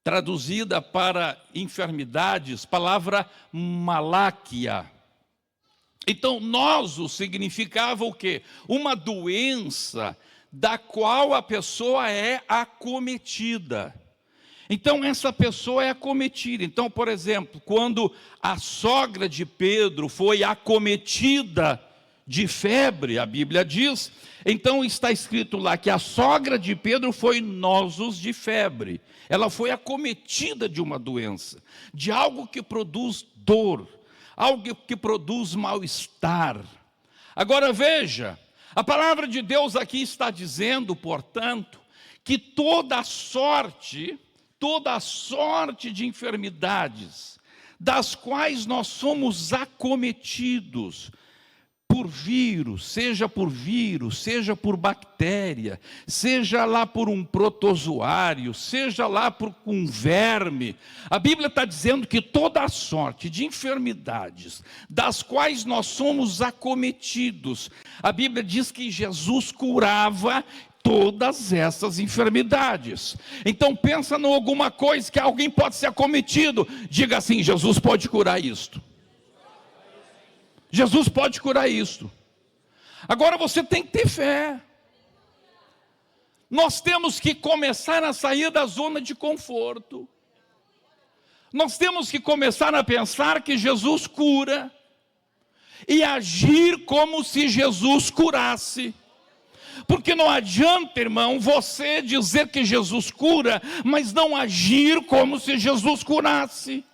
traduzida para enfermidades, palavra maláquia. Então, nosos significava o quê? Uma doença da qual a pessoa é acometida. Então, essa pessoa é acometida. Então, por exemplo, quando a sogra de Pedro foi acometida de febre, a Bíblia diz, então está escrito lá que a sogra de Pedro foi nosos de febre. Ela foi acometida de uma doença, de algo que produz dor, algo que produz mal-estar. Agora veja, a palavra de Deus aqui está dizendo, portanto, que toda sorte de enfermidades, das quais nós somos acometidos por vírus, seja por bactéria, seja lá por um protozoário, seja lá por um verme. A Bíblia está dizendo que toda a sorte de enfermidades, das quais nós somos acometidos, a Bíblia diz que Jesus curava todas essas enfermidades. Então pensa em alguma coisa que alguém pode ser acometido, diga assim: Jesus pode curar isto. Jesus pode curar isto. Agora você tem que ter fé. Nós temos que começar a sair da zona de conforto. Nós temos que começar a pensar que Jesus cura e agir como se Jesus curasse. Porque não adianta, irmão, você dizer que Jesus cura, mas não agir como se Jesus curasse.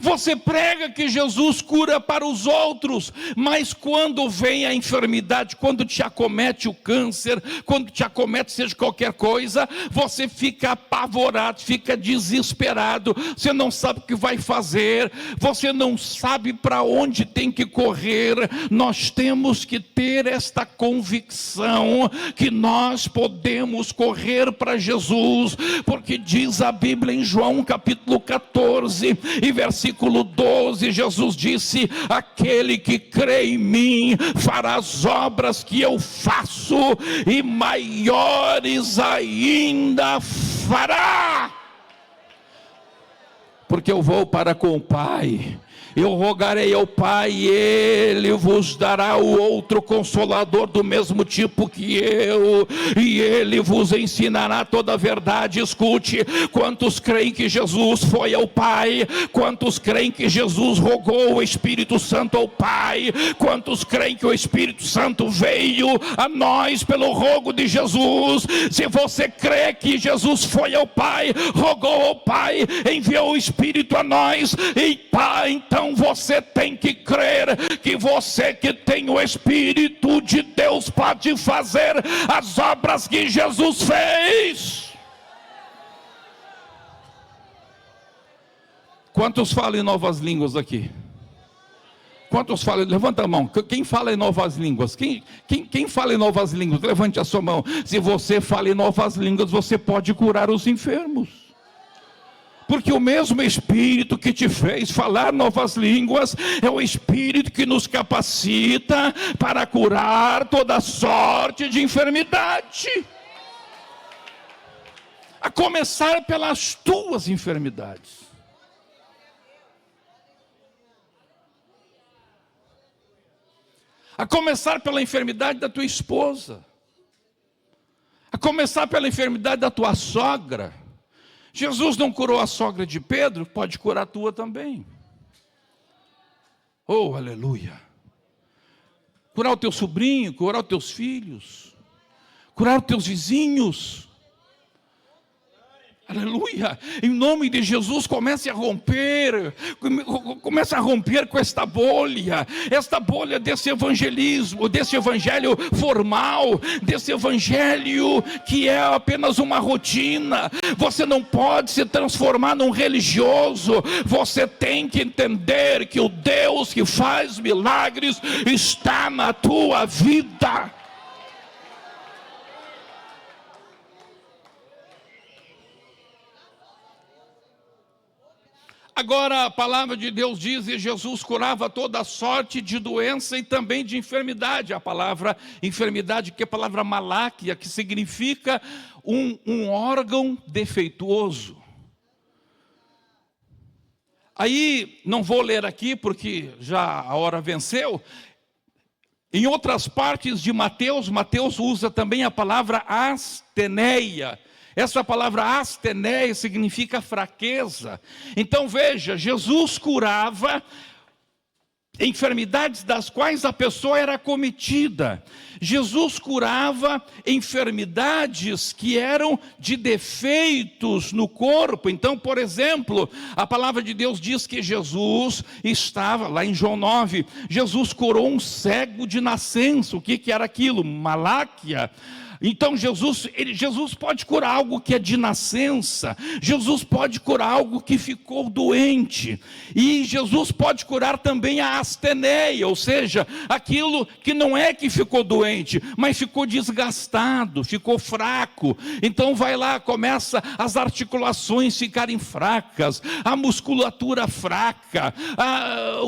Você prega que Jesus cura para os outros, mas quando vem a enfermidade, quando te acomete o câncer, quando te acomete seja qualquer coisa, você fica apavorado, fica desesperado, você não sabe o que vai fazer, você não sabe para onde tem que correr. Nós temos que ter esta convicção que nós podemos correr para Jesus, porque diz a Bíblia em João capítulo 14 e versículo 12, Jesus disse: aquele que crê em mim fará as obras que eu faço e maiores ainda fará, porque eu vou para com o Pai. Eu rogarei ao Pai e Ele vos dará o outro Consolador do mesmo tipo que eu, e Ele vos ensinará toda a verdade. Escute, quantos creem que Jesus foi ao Pai? Quantos creem que Jesus rogou o Espírito Santo ao Pai? Quantos creem que o Espírito Santo veio a nós pelo rogo de Jesus? Se você crê que Jesus foi ao Pai, rogou ao Pai, enviou o Espírito a nós, e Pai, então Então você tem que crer que você que tem o Espírito de Deus pode fazer as obras que Jesus fez. Quantos falam em novas línguas aqui? Quantos falam? Levanta a mão. Quem fala em novas línguas? Quem fala em novas línguas? Levante a sua mão. Se você fala em novas línguas, você pode curar os enfermos. Porque o mesmo Espírito que te fez falar novas línguas é o Espírito que nos capacita para curar toda sorte de enfermidade. A começar pelas tuas enfermidades. A começar pela enfermidade da tua esposa. A começar pela enfermidade da tua sogra. Jesus não curou a sogra de Pedro, pode curar a tua também. Oh, aleluia. Curar o teu sobrinho, curar os teus filhos, curar os teus vizinhos. Aleluia, em nome de Jesus comece a romper com esta bolha desse evangelismo, desse evangelho formal, desse evangelho que é apenas uma rotina. Você não pode se transformar num religioso, você tem que entender que o Deus que faz milagres está na tua vida. Agora a palavra de Deus diz que Jesus curava toda sorte de doença e também de enfermidade. A palavra enfermidade, que é a palavra maláquia, que significa um órgão defeituoso. Aí, não vou ler aqui porque já a hora venceu. Em outras partes de Mateus, Mateus usa também a palavra asteneia. Essa palavra asteneia significa fraqueza. Então veja, Jesus curava enfermidades das quais a pessoa era acometida. Jesus curava enfermidades que eram de defeitos no corpo. Então, por exemplo, a palavra de Deus diz que Jesus estava, lá em João 9, Jesus curou um cego de nascença. O que era aquilo? Maláquia. Então Jesus pode curar algo que é de nascença. Jesus pode curar algo que ficou doente. E Jesus pode curar também a asteneia, ou seja, aquilo que não é que ficou doente, mas ficou desgastado, ficou fraco. Então vai lá, começa as articulações ficarem fracas, a musculatura fraca,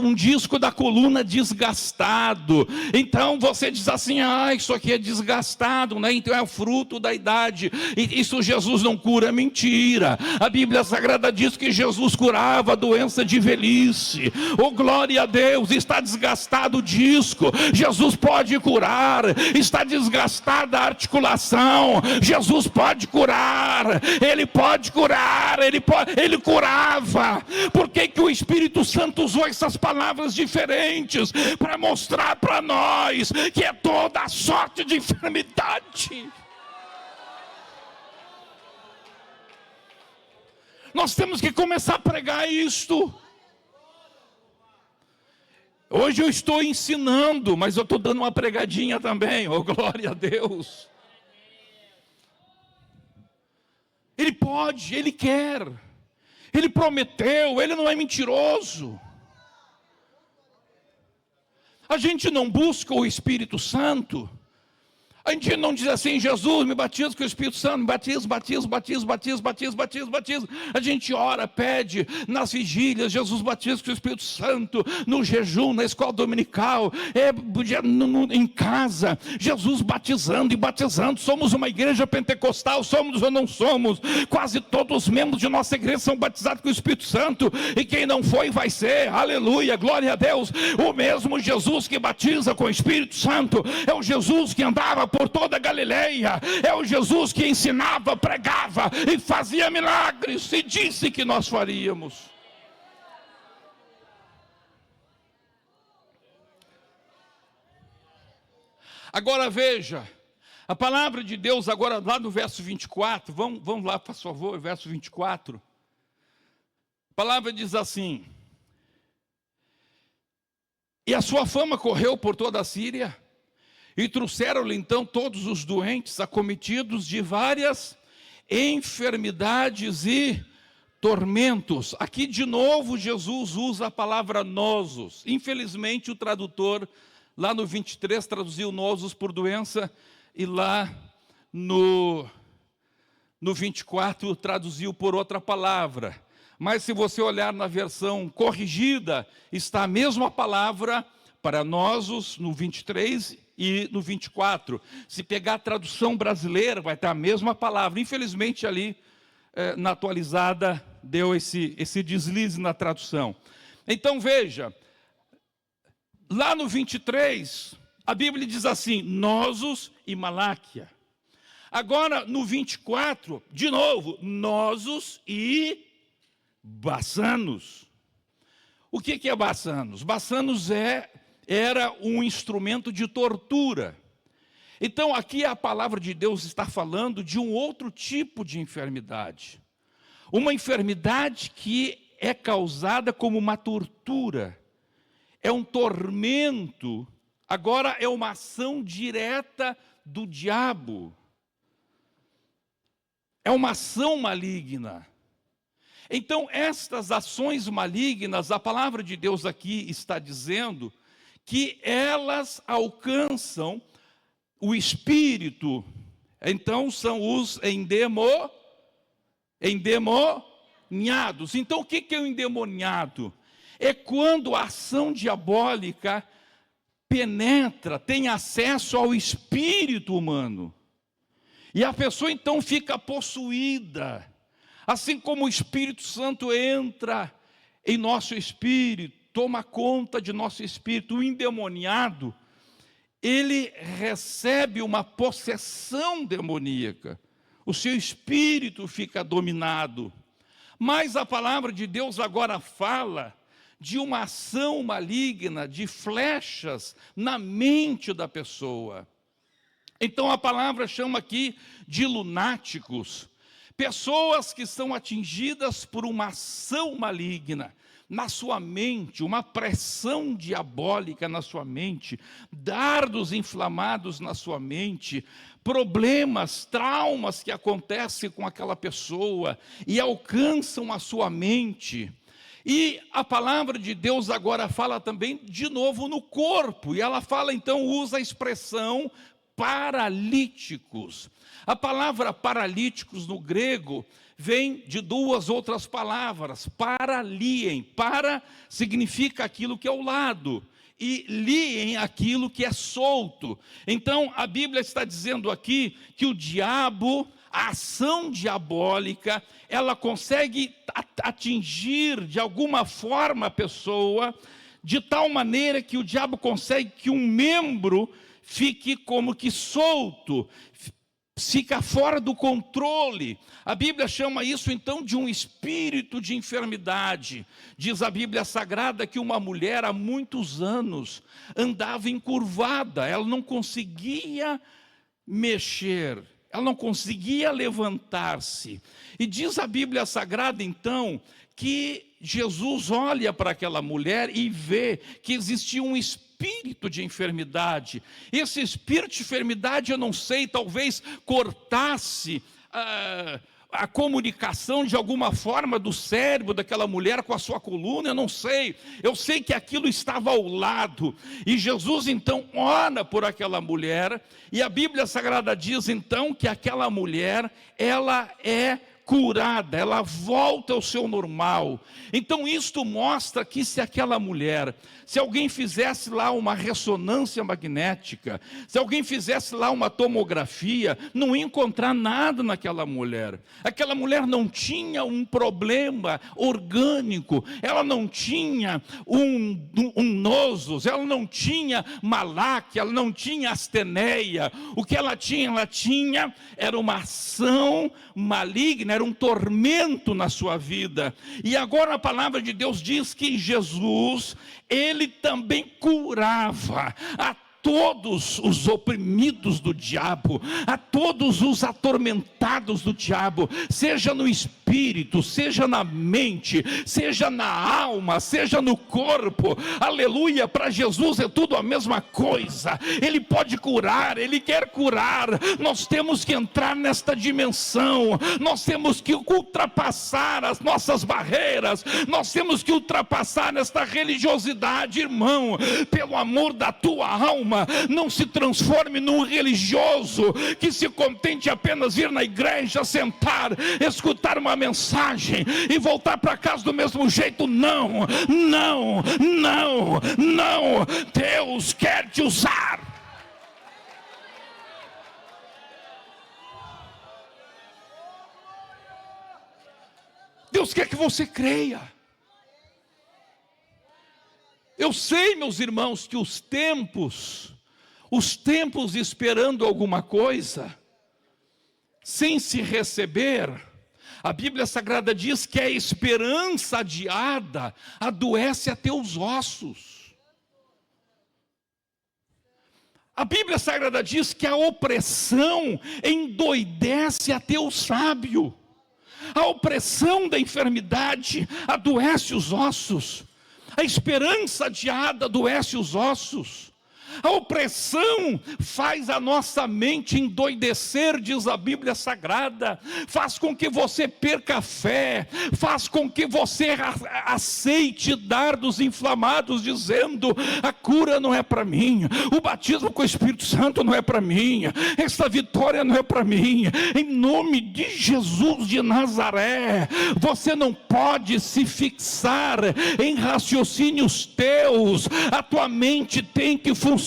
um disco da coluna desgastado. Então você diz assim, isso aqui é desgastado, né? Então é o fruto da idade. E isso Jesus não cura, mentira. A Bíblia Sagrada diz que Jesus curava a doença de velhice. Oh, glória a Deus, está desgastado o disco, Jesus pode curar. Está desgastada a articulação, Jesus pode curar. Ele pode curar, ele curava. Por que o Espírito Santo usou essas palavras diferentes? Para mostrar para nós que é toda a sorte de enfermidade. Nós temos que começar a pregar isto. Hoje eu estou ensinando, mas eu estou dando uma pregadinha também. Oh, glória a Deus. Ele pode, Ele quer. Ele prometeu, Ele não é mentiroso. A gente não busca o Espírito Santo. A gente não diz assim, Jesus, me batiza com o Espírito Santo, me batiza. A gente ora, pede nas vigílias, Jesus batiza com o Espírito Santo, no jejum, na escola dominical, em casa, Jesus batizando e batizando. Somos uma igreja pentecostal, somos ou não somos? Quase todos os membros de nossa igreja são batizados com o Espírito Santo, e quem não foi, vai ser. Aleluia, glória a Deus. O mesmo Jesus que batiza com o Espírito Santo é o Jesus que andava por toda a Galileia, é o Jesus que ensinava, pregava e fazia milagres e disse que nós faríamos. Agora veja, a palavra de Deus agora lá no verso 24, vamos lá, por favor, verso 24. A palavra diz assim: E a sua fama correu por toda a Síria, e trouxeram-lhe então todos os doentes, acometidos de várias enfermidades e tormentos. Aqui de novo Jesus usa a palavra nosos. Infelizmente o tradutor lá no 23 traduziu nosos por doença, e lá no 24 traduziu por outra palavra. Mas se você olhar na versão corrigida, está a mesma palavra para nosos no 23 e no 24. Se pegar a tradução brasileira, vai estar a mesma palavra. Infelizmente ali, na atualizada, deu esse deslize na tradução. Então veja, lá no 23, a Bíblia diz assim, nosos e Maláquia. Agora no 24, de novo, nosos e baçanos. O que é baçanos? Baçanos era um instrumento de tortura. Então aqui a palavra de Deus está falando de um outro tipo de enfermidade. Uma enfermidade que é causada como uma tortura. É um tormento. Agora é uma ação direta do diabo. É uma ação maligna. Então estas ações malignas, a palavra de Deus aqui está dizendo que elas alcançam o espírito. Então são os endemoniados. Então o que é o endemoniado? É quando a ação diabólica penetra, tem acesso ao espírito humano. E a pessoa então fica possuída. Assim como o Espírito Santo entra em nosso espírito, toma conta de nosso espírito, o endemoniado, ele recebe uma possessão demoníaca. O seu espírito fica dominado. Mas a palavra de Deus agora fala de uma ação maligna, de flechas na mente da pessoa. Então a palavra chama aqui de lunáticos. Pessoas que são atingidas por uma ação maligna na sua mente, uma pressão diabólica na sua mente, dardos inflamados na sua mente, problemas, traumas que acontecem com aquela pessoa e alcançam a sua mente. E a palavra de Deus agora fala também de novo no corpo, e ela fala então, usa a expressão paralíticos. A palavra paralíticos no grego vem de duas outras palavras, paraliem. Para significa aquilo que é ao lado, e liem aquilo que é solto. Então a Bíblia está dizendo aqui que o diabo, a ação diabólica, ela consegue atingir de alguma forma a pessoa, de tal maneira que o diabo consegue que um membro fique como que solto, fica fora do controle. A Bíblia chama isso então de um espírito de enfermidade. Diz a Bíblia Sagrada que uma mulher há muitos anos andava encurvada, ela não conseguia mexer, ela não conseguia levantar-se. E diz a Bíblia Sagrada então que Jesus olha para aquela mulher e vê que existia um espírito de enfermidade. Esse espírito de enfermidade, eu não sei, talvez cortasse a comunicação de alguma forma do cérebro daquela mulher com a sua coluna, eu não sei. Eu sei que aquilo estava ao lado. E Jesus então ora por aquela mulher, e a Bíblia Sagrada diz então que aquela mulher, ela é curada, ela volta ao seu normal. Então isto mostra que se aquela mulher, se alguém fizesse lá uma ressonância magnética, se alguém fizesse lá uma tomografia, não ia encontrar nada naquela mulher. Aquela mulher não tinha um problema orgânico, ela não tinha um nosos, ela não tinha maláquia, ela não tinha asteneia. O que ela tinha era uma ação maligna, era um tormento na sua vida. E agora a palavra de Deus diz que Jesus, ele também curava a todos os oprimidos do diabo, a todos os atormentados do diabo, seja no espírito, seja na mente, seja na alma, seja no corpo, aleluia. Para Jesus é tudo a mesma coisa. Ele pode curar, Ele quer curar. Nós temos que entrar nesta dimensão, nós temos que ultrapassar as nossas barreiras, nós temos que ultrapassar esta religiosidade, irmão. Pelo amor da tua alma, não se transforme num religioso que se contente apenas vir na igreja, sentar, escutar uma mensagem e voltar para casa do mesmo jeito. Não, não, não, não. Deus quer te usar. Deus quer que você creia. Eu sei, meus irmãos, que os tempos esperando alguma coisa, sem se receber, a Bíblia Sagrada diz que a esperança adiada adoece até os ossos. A Bíblia Sagrada diz que a opressão endoidece até o sábio. A opressão da enfermidade adoece os ossos. A esperança adiada adoece os ossos. A opressão faz a nossa mente endoidecer, diz a Bíblia Sagrada, faz com que você perca a fé, faz com que você aceite dardos inflamados, dizendo: a cura não é para mim, o batismo com o Espírito Santo não é para mim, essa vitória não é para mim. Em nome de Jesus de Nazaré, você não pode se fixar em raciocínios teus, a tua mente tem que funcionar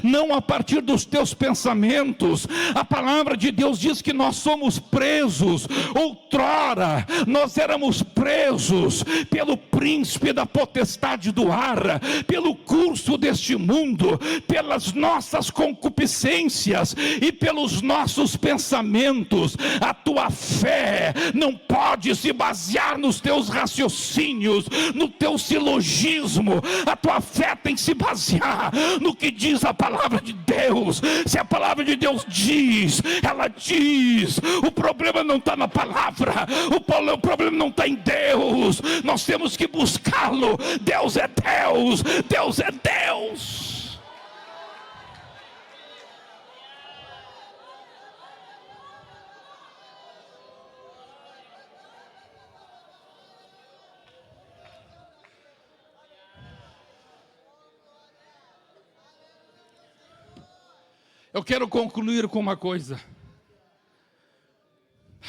não a partir dos teus pensamentos. A palavra de Deus diz que nós somos presos. Outrora nós éramos presos pelo príncipe da potestade do ar, pelo curso deste mundo, pelas nossas concupiscências e pelos nossos pensamentos. A tua fé não pode se basear nos teus raciocínios, no teu silogismo. A tua fé tem que se basear no que diz a palavra de Deus. Se a palavra de Deus diz, ela diz. O problema não está na palavra, o problema não está em Deus. Nós temos que buscá-lo. Deus é Deus, Deus é Deus. Eu quero concluir com uma coisa.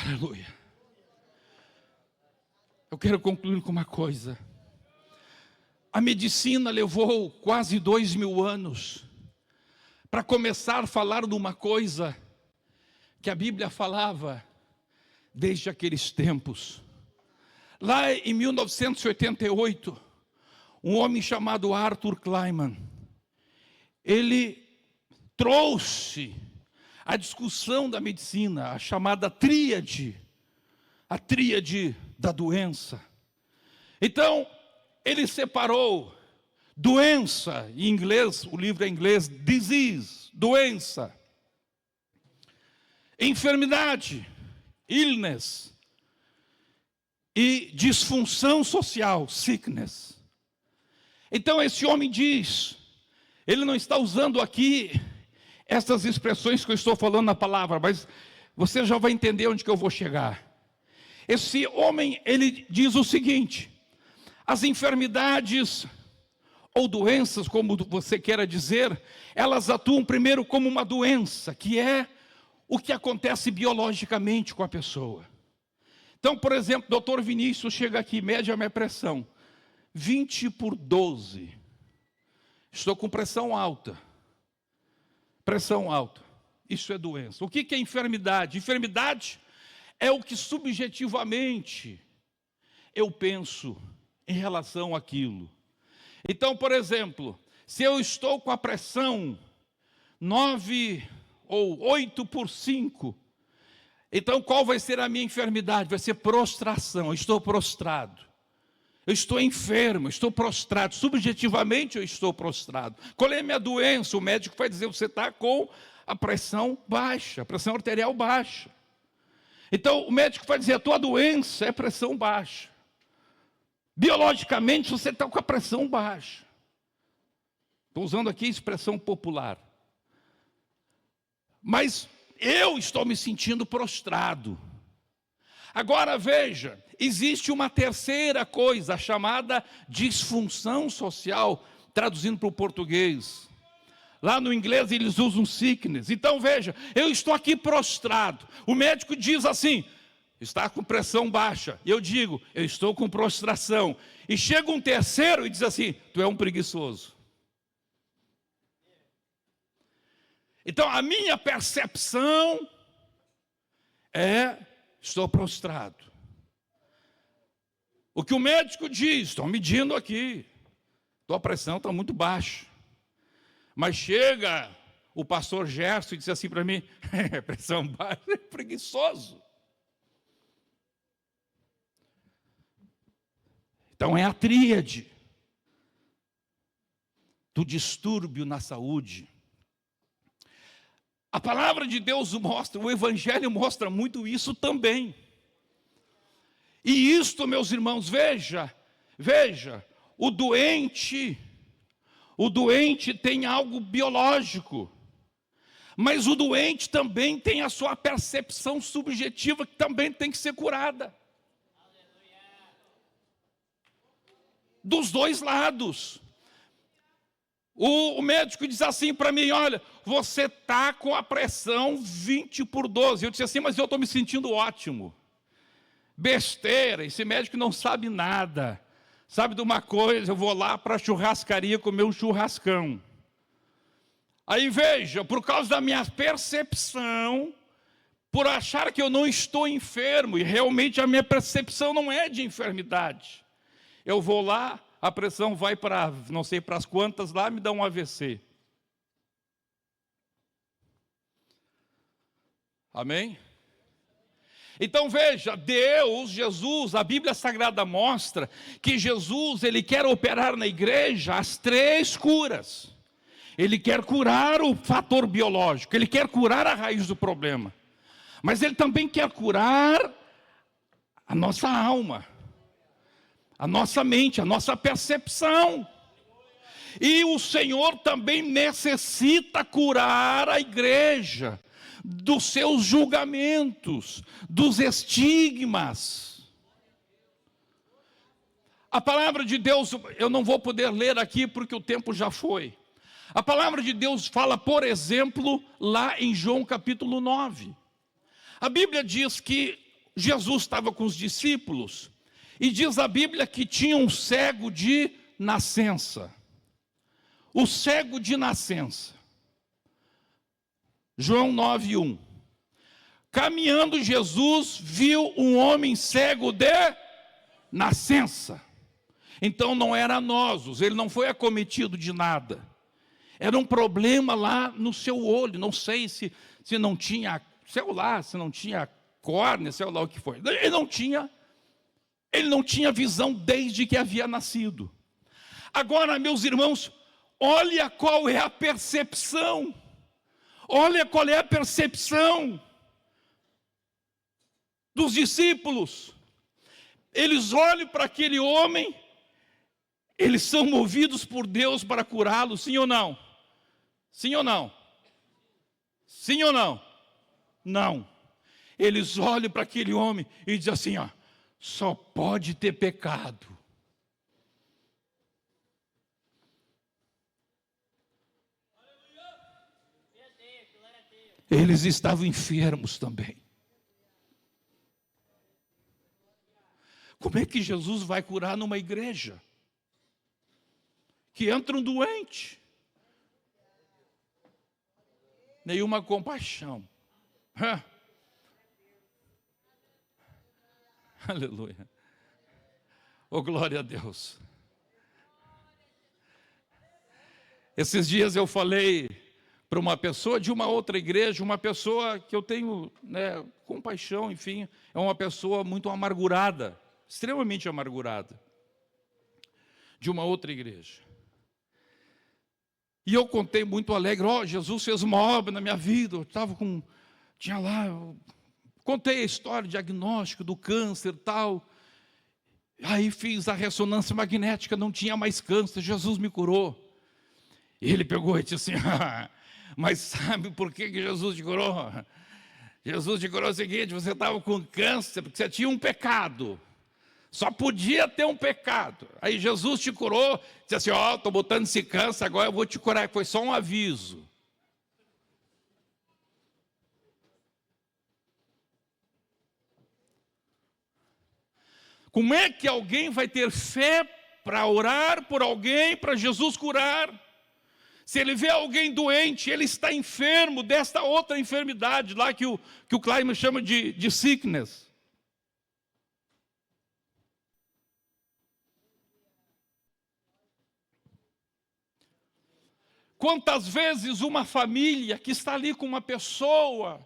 Aleluia. Eu quero concluir com uma coisa. A medicina levou quase 2000 anos para começar a falar de uma coisa que a Bíblia falava desde aqueles tempos. Lá em 1988, um homem chamado Arthur Kleinman, ele trouxe a discussão da medicina, a chamada tríade, a tríade da doença. Então, ele separou doença, em inglês, o livro é em inglês, disease, doença, enfermidade, illness, e disfunção social, sickness. Então, esse homem diz, ele não está usando aqui essas expressões que eu estou falando na palavra, mas você já vai entender onde que eu vou chegar. Esse homem, ele diz o seguinte: as enfermidades ou doenças, como você queira dizer, elas atuam primeiro como uma doença, que é o que acontece biologicamente com a pessoa. Então, por exemplo, doutor Vinícius chega aqui, mede a minha pressão, 20/12. Estou com pressão alta. Pressão alta. Isso é doença. O que é enfermidade? Enfermidade é o que subjetivamente eu penso em relação àquilo. Então, por exemplo, se eu estou com a pressão 9 ou 8/5, então qual vai ser a minha enfermidade? Vai ser prostração. Eu estou prostrado. Eu estou enfermo, estou prostrado. Subjetivamente eu estou prostrado. Qual é a minha doença? O médico vai dizer, você está com a pressão baixa, a pressão arterial baixa. Então o médico vai dizer, a tua doença é pressão baixa. Biologicamente você está com a pressão baixa. Estou usando aqui a expressão popular. Mas eu estou me sentindo prostrado. Agora veja, existe uma terceira coisa, chamada disfunção social, traduzindo para o português. Lá no inglês eles usam sickness. Então veja, eu estou aqui prostrado. O médico diz assim, está com pressão baixa. Eu digo, eu estou com prostração. E chega um terceiro e diz assim, tu é um preguiçoso. Então a minha percepção é, estou prostrado. O que o médico diz, estou medindo aqui, tua pressão está muito baixa. Mas chega o pastor Gerson e diz assim para mim, pressão baixa, é preguiçoso. Então é a tríade do distúrbio na saúde. A palavra de Deus mostra, o Evangelho mostra muito isso também. E isto, meus irmãos, veja, o doente tem algo biológico, mas o doente também tem a sua percepção subjetiva que também tem que ser curada. Dos dois lados. O médico diz assim para mim, olha, você está com a pressão 20/12. Eu disse assim, mas eu estou me sentindo ótimo. Besteira, esse médico não sabe nada. Sabe de uma coisa, eu vou lá para a churrascaria comer um churrascão. Aí veja, por causa da minha percepção, por achar que eu não estou enfermo, e realmente a minha percepção não é de enfermidade. Eu vou lá, a pressão vai para, não sei para as quantas lá, me dá um AVC. Amém? Então veja, Deus, Jesus, a Bíblia Sagrada mostra que Jesus, Ele quer operar na igreja as três curas. Ele quer curar o fator biológico, Ele quer curar a raiz do problema. Mas Ele também quer curar a nossa alma, a nossa mente, a nossa percepção. E o Senhor também necessita curar a igreja dos seus julgamentos, dos estigmas. A palavra de Deus, eu não vou poder ler aqui porque o tempo já foi. A palavra de Deus fala, por exemplo, lá em João capítulo 9. A Bíblia diz que Jesus estava com os discípulos e diz a Bíblia que tinha um cego de nascença. O cego de nascença. João 9:1. Caminhando Jesus viu um homem cego de nascença. Então não era nosos, ele não foi acometido de nada. Era um problema lá no seu olho, não sei se não tinha, sei lá, se não tinha córnea, sei lá o que foi. Ele não tinha visão desde que havia nascido. Agora, meus irmãos, olha qual é a percepção. Olha qual é a percepção dos discípulos. Eles olham para aquele homem, eles são movidos por Deus para curá-lo, sim ou não? Sim ou não? Sim ou não? Não. Eles olham para aquele homem e dizem assim, ó, só pode ter pecado. Eles estavam enfermos também. Como é que Jesus vai curar numa igreja que entra um doente? Nenhuma compaixão. Aleluia. Oh, glória a Deus. Esses dias eu falei para uma pessoa de uma outra igreja, uma pessoa que eu tenho compaixão, enfim, é uma pessoa muito amargurada, extremamente amargurada. de uma outra igreja. E eu contei muito alegre, Jesus fez uma obra na minha vida, contei a história, diagnóstico do câncer e tal. Aí fiz a ressonância magnética, não tinha mais câncer, Jesus me curou. E ele pegou e disse assim, mas sabe por que Jesus te curou? Jesus te curou o seguinte, você estava com câncer porque você tinha um pecado. Só podia ter um pecado. Aí Jesus te curou, disse assim, estou botando esse câncer, agora eu vou te curar. Foi só um aviso. Como é que alguém vai ter fé para orar por alguém, para Jesus curar? Se ele vê alguém doente, ele está enfermo desta outra enfermidade, lá que o Kleiman chama de sickness. Quantas vezes uma família que está ali com uma pessoa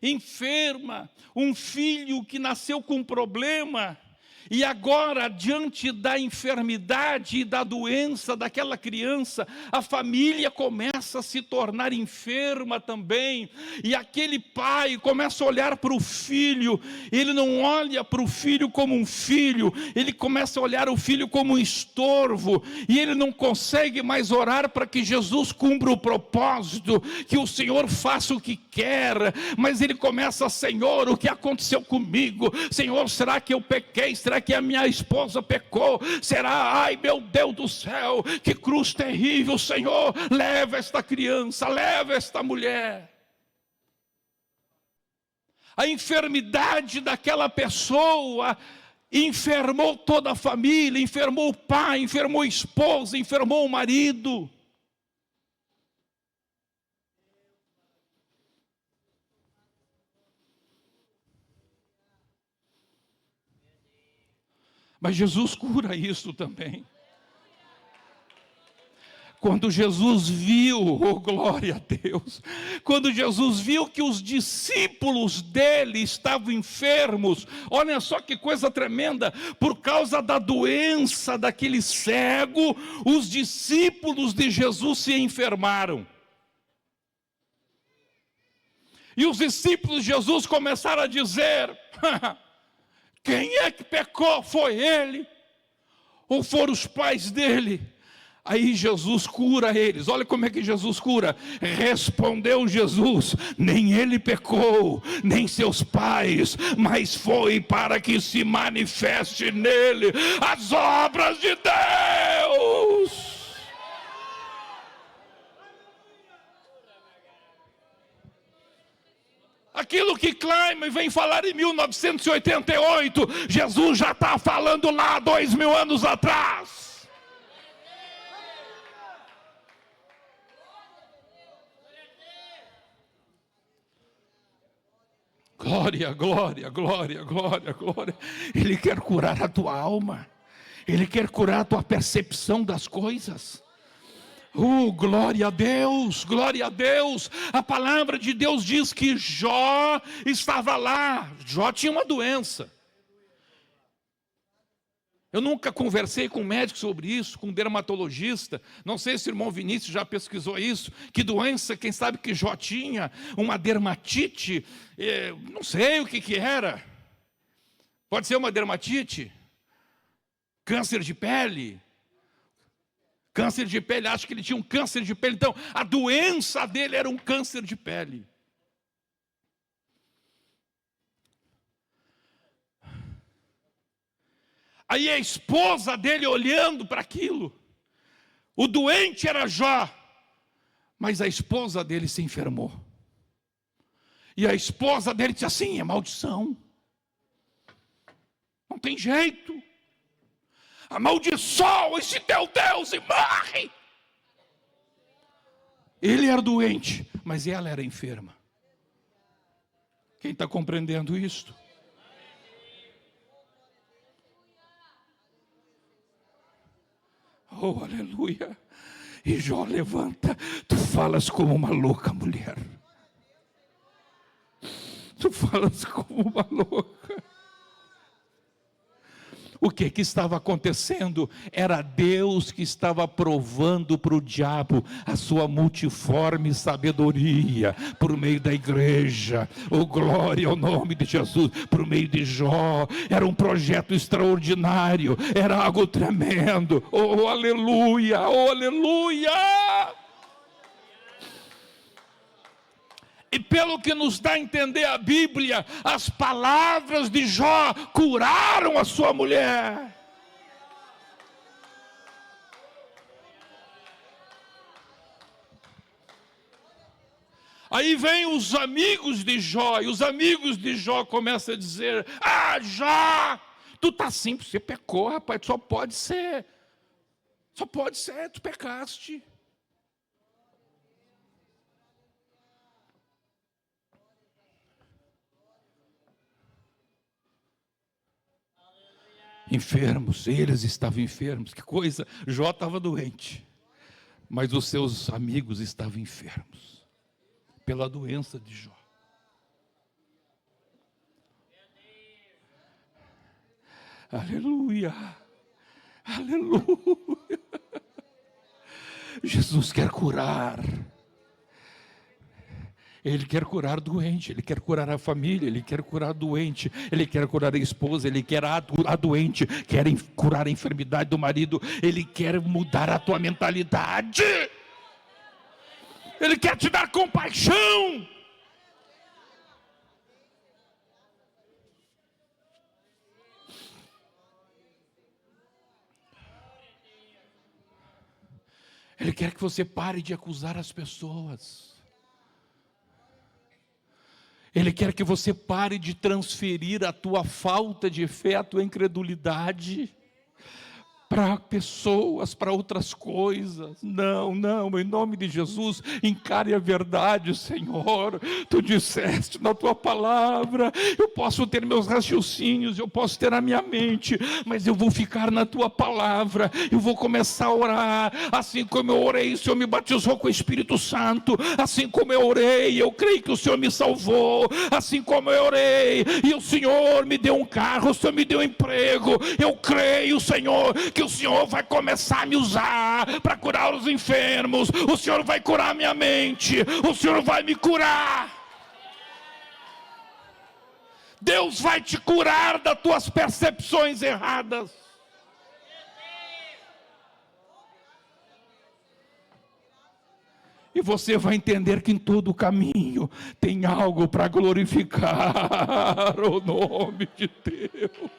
enferma, um filho que nasceu com um problema, e agora, diante da enfermidade e da doença daquela criança, a família começa a se tornar enferma também. E aquele pai começa a olhar para o filho, ele não olha para o filho como um filho, ele começa a olhar o filho como um estorvo, e ele não consegue mais orar para que Jesus cumpra o propósito, que o Senhor faça o que quer, mas ele começa, Senhor, o que aconteceu comigo? Senhor, será que eu pequei? Será que a minha esposa pecou? Será? Ai, meu Deus do céu, que cruz terrível, Senhor, leva esta criança, leva esta mulher. A enfermidade daquela pessoa enfermou toda a família, enfermou o pai, enfermou a esposa, enfermou o marido. Mas Jesus cura isso também. Quando Jesus viu, oh glória a Deus, quando Jesus viu que os discípulos dele estavam enfermos, olha só que coisa tremenda, por causa da doença daquele cego, os discípulos de Jesus se enfermaram. E os discípulos de Jesus começaram a dizer, quem é que pecou? Foi ele? Ou foram os pais dele? Aí Jesus cura eles. Olha como é que Jesus cura. Respondeu Jesus, nem ele pecou, nem seus pais, mas foi para que se manifeste nele as obras de Deus. Aquilo que Kleiman vem falar em 1988, Jesus já está falando lá 2000 anos atrás. Glória, glória, glória, glória, glória. Ele quer curar a tua alma. Ele quer curar a tua percepção das coisas. Glória a Deus, glória a Deus. A palavra de Deus diz que Jó estava lá. Jó tinha uma doença. Eu nunca conversei com um médico sobre isso, com um dermatologista. Não sei se o irmão Vinícius já pesquisou isso. Que doença, quem sabe que Jó tinha? Uma dermatite? Não sei o que era. Pode ser uma dermatite? Câncer de pele? Câncer de pele, acho que ele tinha um câncer de pele. Então, a doença dele era um câncer de pele. Aí a esposa dele olhando para aquilo. O doente era Jó, mas a esposa dele se enfermou. E a esposa dele disse assim, é maldição. Não tem jeito. Amaldiçoa esse teu Deus e morre. Ele era doente, mas ela era enferma. Quem está compreendendo isto? Oh, aleluia. E Jó levanta, tu falas como uma louca mulher. Tu falas como uma louca. O que estava acontecendo? Era Deus que estava provando para o diabo a sua multiforme sabedoria por meio da igreja. Oh, glória ao nome de Jesus, por meio de Jó. Era um projeto extraordinário, era algo tremendo. Oh, aleluia, oh, aleluia. E pelo que nos dá a entender a Bíblia, as palavras de Jó curaram a sua mulher. Aí vem os amigos de Jó, e os amigos de Jó começam a dizer: ah, Jó, tu tá simples, você pecou, rapaz, só pode ser, tu pecaste. Enfermos, eles estavam enfermos, que coisa, Jó estava doente, mas os seus amigos estavam enfermos, pela doença de Jó. Aleluia, aleluia, Jesus quer curar. Ele quer curar doente, Ele quer curar a família, Ele quer curar doente, Ele quer curar a esposa, Ele quer a doente, quer curar a enfermidade do marido, Ele quer mudar a tua mentalidade, Ele quer te dar compaixão. Ele quer que você pare de acusar as pessoas. Ele quer que você pare de transferir a tua falta de fé, a tua incredulidade para pessoas, para outras coisas. Não, em nome de Jesus, encare a verdade, Senhor. Tu disseste na tua palavra, eu posso ter meus raciocínios, eu posso ter a minha mente, mas eu vou ficar na tua palavra, eu vou começar a orar, assim como eu orei, o Senhor me batizou com o Espírito Santo, assim como eu orei, eu creio que o Senhor me salvou, assim como eu orei, e o Senhor me deu um carro, o Senhor me deu um emprego, eu creio, Senhor, que o Senhor vai começar a me usar para curar os enfermos, o Senhor vai curar minha mente, o Senhor vai me curar. Deus vai te curar das tuas percepções erradas. E você vai entender que em todo o caminho tem algo para glorificar o nome de Deus.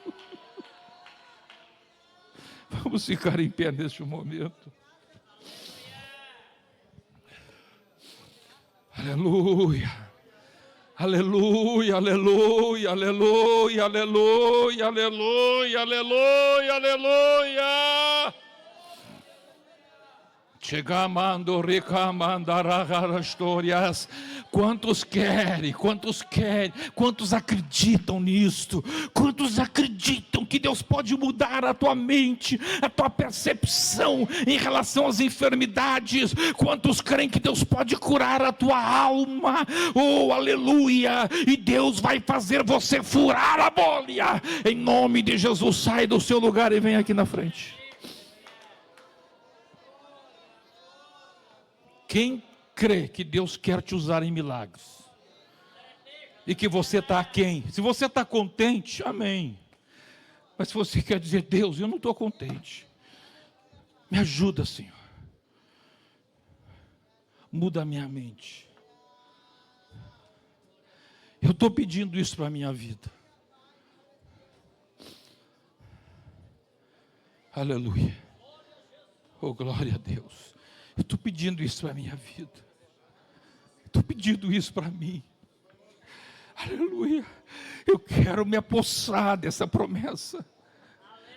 Vamos ficar em pé neste momento. Aleluia, aleluia, aleluia, aleluia, aleluia, aleluia, aleluia, aleluia. Chegamando, recamandar histórias. Quantos querem, quantos acreditam nisto? Quantos acreditam que Deus pode mudar a tua mente, a tua percepção em relação às enfermidades? Quantos creem que Deus pode curar a tua alma? Oh, aleluia! E Deus vai fazer você furar a bolha. Em nome de Jesus, sai do seu lugar e vem aqui na frente. Quem crê que Deus quer te usar em milagres e que você está aquém, se você está contente, amém. Mas se você quer dizer: Deus, eu não estou contente, me ajuda, Senhor, muda a minha mente, eu estou pedindo isso para a minha vida. Aleluia, oh glória a Deus. Eu estou pedindo isso para a minha vida. Estou pedindo isso para mim. Aleluia. Eu quero me apossar dessa promessa.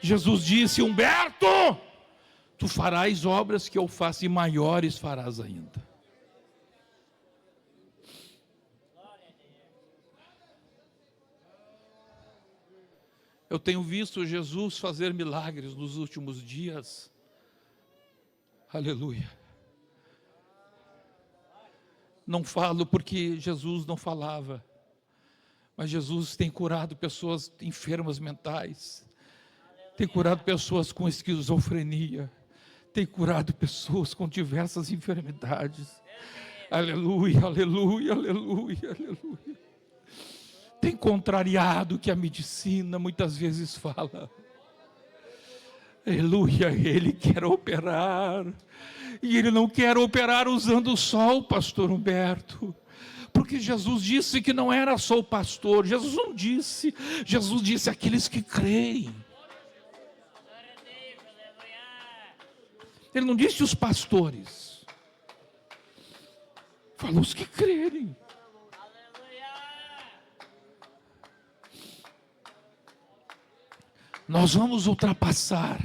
Jesus disse: Humberto, tu farás obras que eu faço, e maiores farás ainda. Eu tenho visto Jesus fazer milagres nos últimos dias. Aleluia. Não falo porque Jesus não falava, mas Jesus tem curado pessoas enfermas mentais. tem curado pessoas com esquizofrenia, tem curado pessoas com diversas enfermidades. Aleluia, aleluia, aleluia, aleluia. Tem contrariado o que a medicina muitas vezes fala. Aleluia, Ele quer operar. E Ele não quer operar usando só o pastor Humberto. Porque Jesus disse que não era só o pastor. Jesus não disse. Jesus disse aqueles que creem. Ele não disse os pastores. Falou os que crerem. Nós vamos ultrapassar.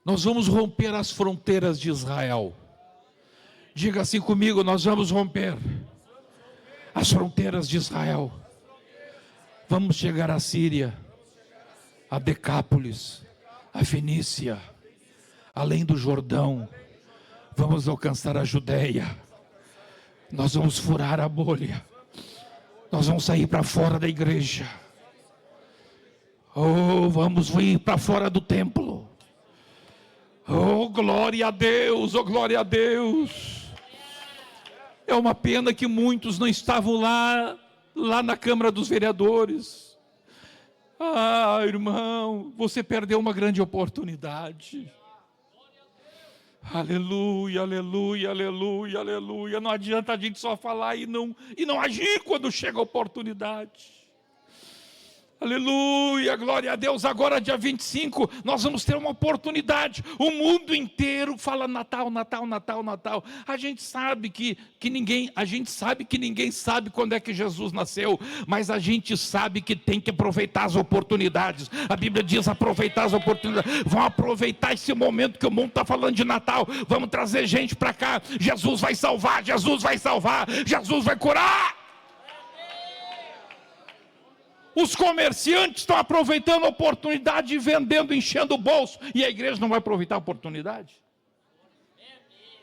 Nós vamos romper as fronteiras de Israel. Diga assim comigo, nós vamos romper as fronteiras de Israel. Vamos chegar à Síria, a Decápolis, a Fenícia, além do Jordão. Vamos alcançar a Judeia. Nós vamos furar a bolha. Nós vamos sair para fora da igreja. Oh, vamos ir para fora do templo. Oh, glória a Deus, oh, glória a Deus. É uma pena que muitos não estavam lá na Câmara dos Vereadores. Ah, irmão, você perdeu uma grande oportunidade. Aleluia, aleluia, aleluia, aleluia. Não adianta a gente só falar e não agir quando chega a oportunidade. Aleluia, glória a Deus. Agora dia 25 nós vamos ter uma oportunidade. O mundo inteiro fala Natal, Natal, Natal, Natal. A gente sabe que ninguém sabe quando é que Jesus nasceu, mas a gente sabe que tem que aproveitar as oportunidades. A Bíblia diz aproveitar as oportunidades. Vamos aproveitar esse momento que o mundo está falando de Natal. Vamos trazer gente para cá. Jesus vai salvar, Jesus vai salvar, Jesus vai curar. Os comerciantes estão aproveitando a oportunidade e vendendo, enchendo o bolso. E a igreja não vai aproveitar a oportunidade?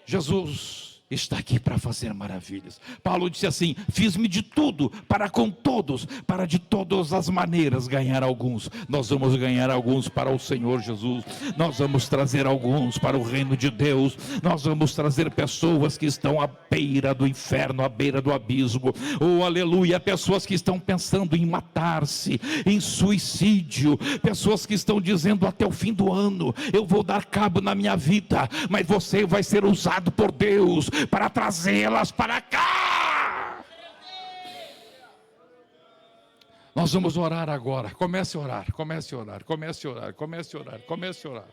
Jesus está aqui para fazer maravilhas. Paulo disse assim: fiz-me de tudo para com todos, para de todas as maneiras ganhar alguns. Nós vamos ganhar alguns para o Senhor Jesus. Nós vamos trazer alguns para o reino de Deus. Nós vamos trazer pessoas que estão à beira do inferno, à beira do abismo. Oh, aleluia, pessoas que estão pensando em matar-se, em suicídio, pessoas que estão dizendo até o fim do ano eu vou dar cabo na minha vida, mas você vai ser usado por Deus para trazê-las para cá. Nós vamos orar agora. Comece a orar, comece a orar, comece a orar, comece a orar, comece a orar.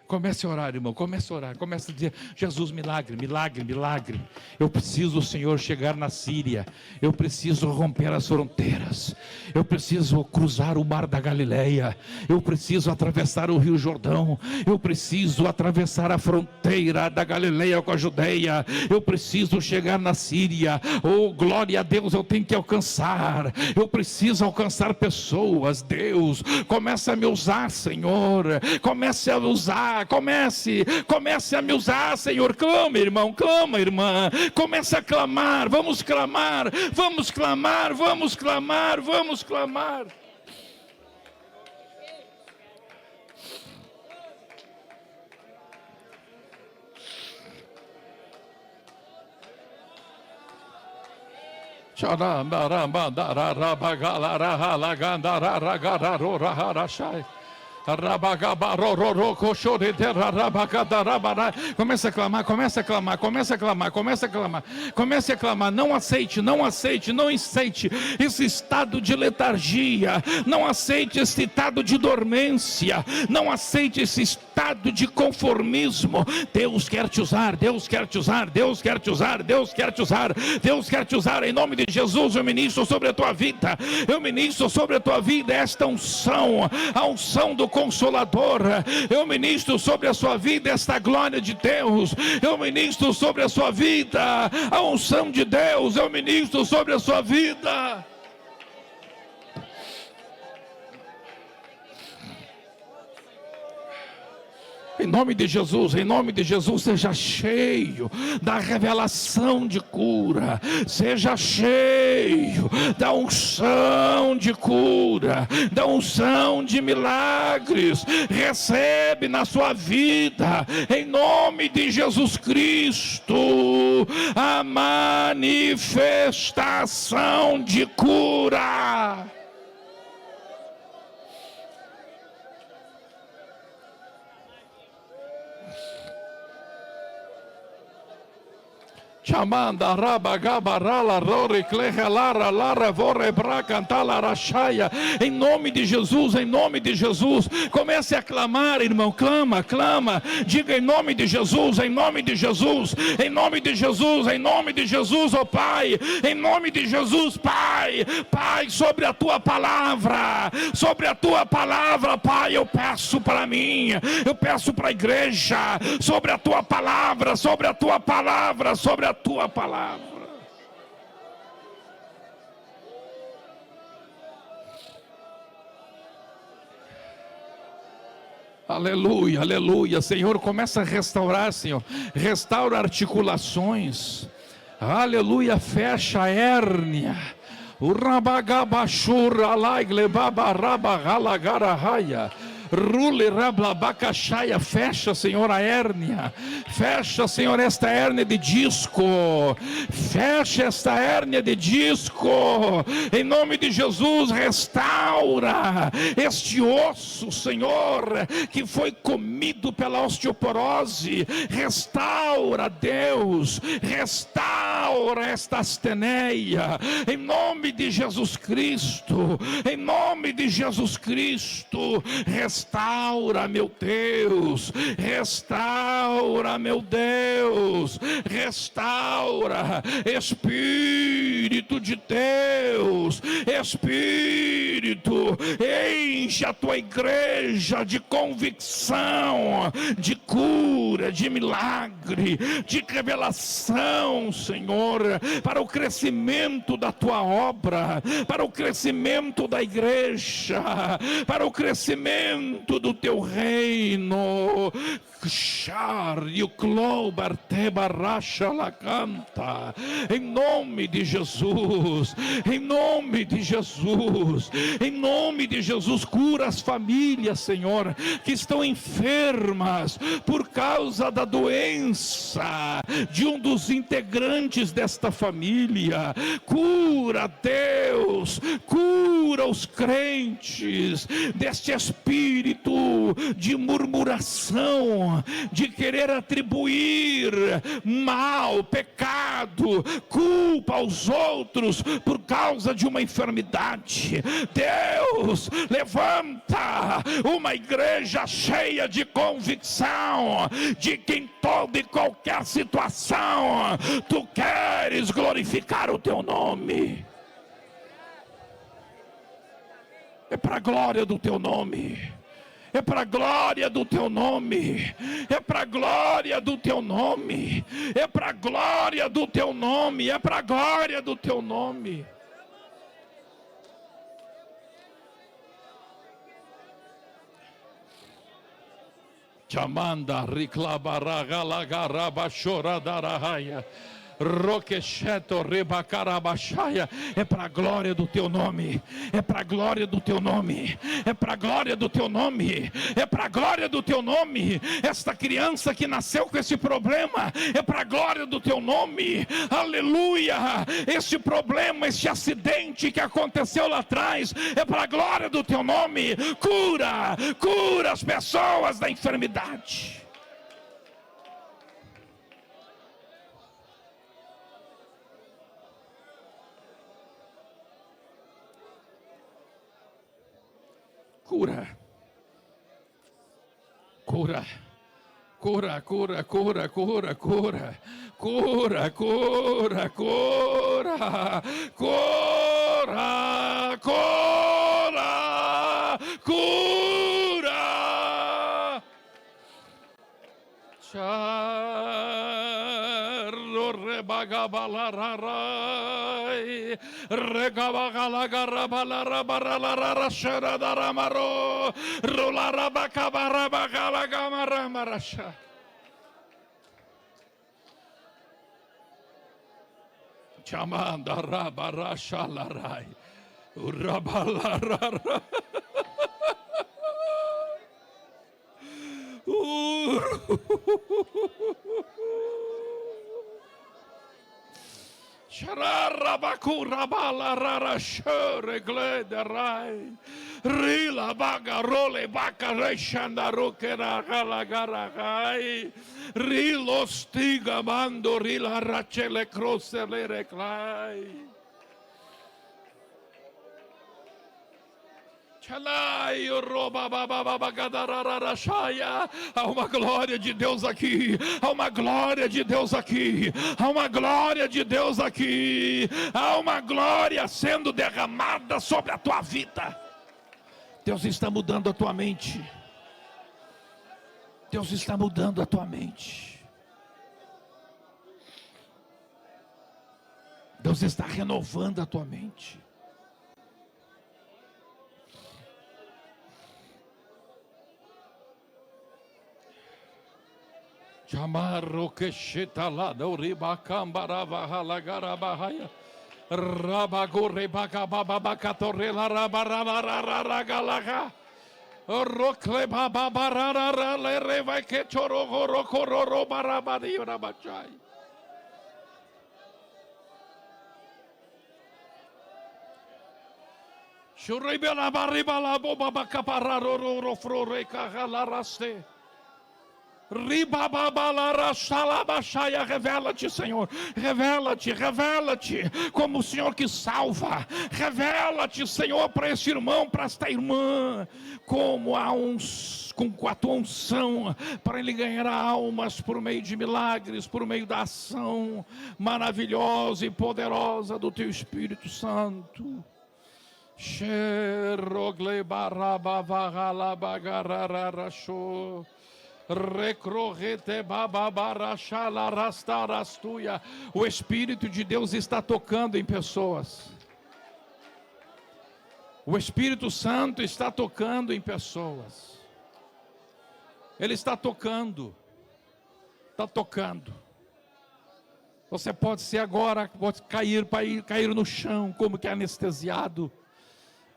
Comece a orar, irmão, comece a orar, comece a dizer: Jesus, milagre, milagre, milagre. Eu preciso, Senhor, chegar na Síria. Eu preciso romper as fronteiras. Eu preciso cruzar o mar da Galileia. Eu preciso atravessar o Rio Jordão. Eu preciso atravessar a fronteira da Galileia com a Judeia. Eu preciso chegar na Síria. Oh, glória a Deus, eu tenho que alcançar. Eu preciso alcançar pessoas. Deus, comece a me usar, Senhor. Comece a usar. Comece a me usar, Senhor. Clama, irmão, clama, irmã. Comece a clamar. Vamos clamar, vamos clamar, vamos clamar, vamos clamar. Comece a clamar, comece a clamar, comece a clamar, comece a clamar, comece a clamar. Não aceite, não aceite, não aceite esse estado de letargia, não aceite esse estado de dormência, não aceite esse estado de conformismo. Deus quer te usar, Deus quer te usar, Deus quer te usar, Deus quer te usar, Deus quer te usar. Em nome de Jesus eu ministro sobre a tua vida, eu ministro sobre a tua vida esta unção, a unção do Consolador. Eu ministro sobre a sua vida esta glória de Deus. Eu ministro sobre a sua vida a unção de Deus. Eu ministro sobre a sua vida. Em nome de Jesus, seja cheio da revelação de cura, seja cheio da unção de cura, da unção de milagres. Recebe na sua vida, em nome de Jesus Cristo, a manifestação de cura. Chamanda rabagabarala rore clerelara lara vore bracantala rachaya. Em nome de Jesus, em nome de Jesus. Comece a clamar, irmão. Clama. Diga em nome de Jesus, em nome de Jesus, em nome de Jesus, em nome de Jesus, ó Pai, em nome de Jesus, Pai, sobre a tua palavra, Pai, eu peço para mim, eu peço para a igreja, sobre a tua palavra, tua palavra. Aleluia, aleluia. Senhor, começa a restaurar, Senhor. Restaura articulações. Aleluia, fecha a hérnia. O rabagabashura laiglebabarabagalagarahaia. Rule rablabacaxaia, fecha, Senhor, a hérnia. Fecha, Senhor, esta hérnia de disco. Fecha esta hérnia de disco. Em nome de Jesus, restaura este osso, Senhor, que foi comido pela osteoporose. Restaura, Deus. Restaura esta asteneia. Em nome de Jesus Cristo. Em nome de Jesus Cristo. Restaura, meu Deus, restaura, meu Deus, restaura, Espírito de Deus, Espírito, enche a tua igreja de convicção, de cura, de milagre, de revelação, Senhor, para o crescimento da tua obra, para o crescimento da igreja, para o crescimento do teu reino. Em nome de Jesus, em nome de Jesus, em nome de Jesus, cura as famílias, Senhor, que estão enfermas por causa da doença de um dos integrantes desta família. Cura, Deus, cura os crentes deste espírito de murmuração, de querer atribuir mal, pecado, culpa aos outros por causa de uma enfermidade. Deus, levanta uma igreja cheia de convicção de que em toda e qualquer situação tu queres glorificar o teu nome. É para a glória do teu nome. É para a glória do teu nome. É para a glória do teu nome. É para a glória do teu nome. É para a glória do teu nome. Chamanda riclabaragalagarabachoradaраia. Roquecheto rebacarabaxaia. É para a glória do teu nome. É para a glória do teu nome. É para a glória do teu nome. É para a glória do teu nome. Esta criança que nasceu com esse problema, é para a glória do teu nome. Aleluia. Esse problema, esse acidente que aconteceu lá atrás, é para a glória do teu nome. Cura as pessoas da enfermidade. Cura. o rebagabalararai, regabagalagarabalarabarara xeradaramaro, rolarabacabarabagalagamaramarasha. Chamanda rabarashalarai, urabalarara. Sharabakura balarara shure glederai, rila bagarole bakareshandarukera galagaragai, rilo stiga mando rila rachele crosele reclai. Há uma glória de Deus aqui, há uma glória de Deus aqui, há uma glória de Deus aqui, há uma glória sendo derramada sobre a tua vida. Deus está mudando a tua mente. Deus está mudando a tua mente. Deus está renovando a tua mente. Chamarro que chetalada uriba cambarava halagarabahaya rabagore bagababacatorela rabararararagalaga rocle bababararara le reva que chororo cororo barabari rabachai. Shuribela baribala boba bacapararo rofrore cahalaraste. Revela-te, Senhor, revela-te como o Senhor que salva, revela-te, Senhor, para esse irmão, para esta irmã, como com a tua unção, para ele ganhar almas por meio de milagres, por meio da ação maravilhosa e poderosa do teu Espírito Santo. O Espírito de Deus está tocando em pessoas. O Espírito Santo está tocando em pessoas. Ele está tocando. Está tocando. Você pode ser agora, pode cair no chão como que anestesiado.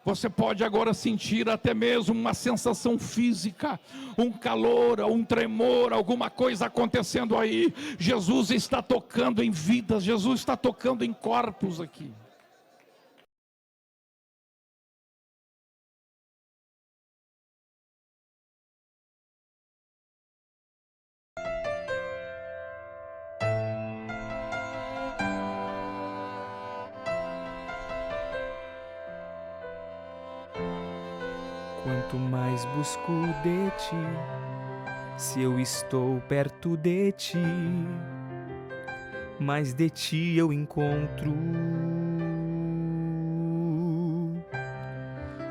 Você pode agora sentir até mesmo uma sensação física, um calor, um tremor, alguma coisa acontecendo aí. Jesus está tocando em vidas, Jesus está tocando em corpos aqui. Quanto mais busco de ti, se eu estou perto de ti, mais de ti eu encontro.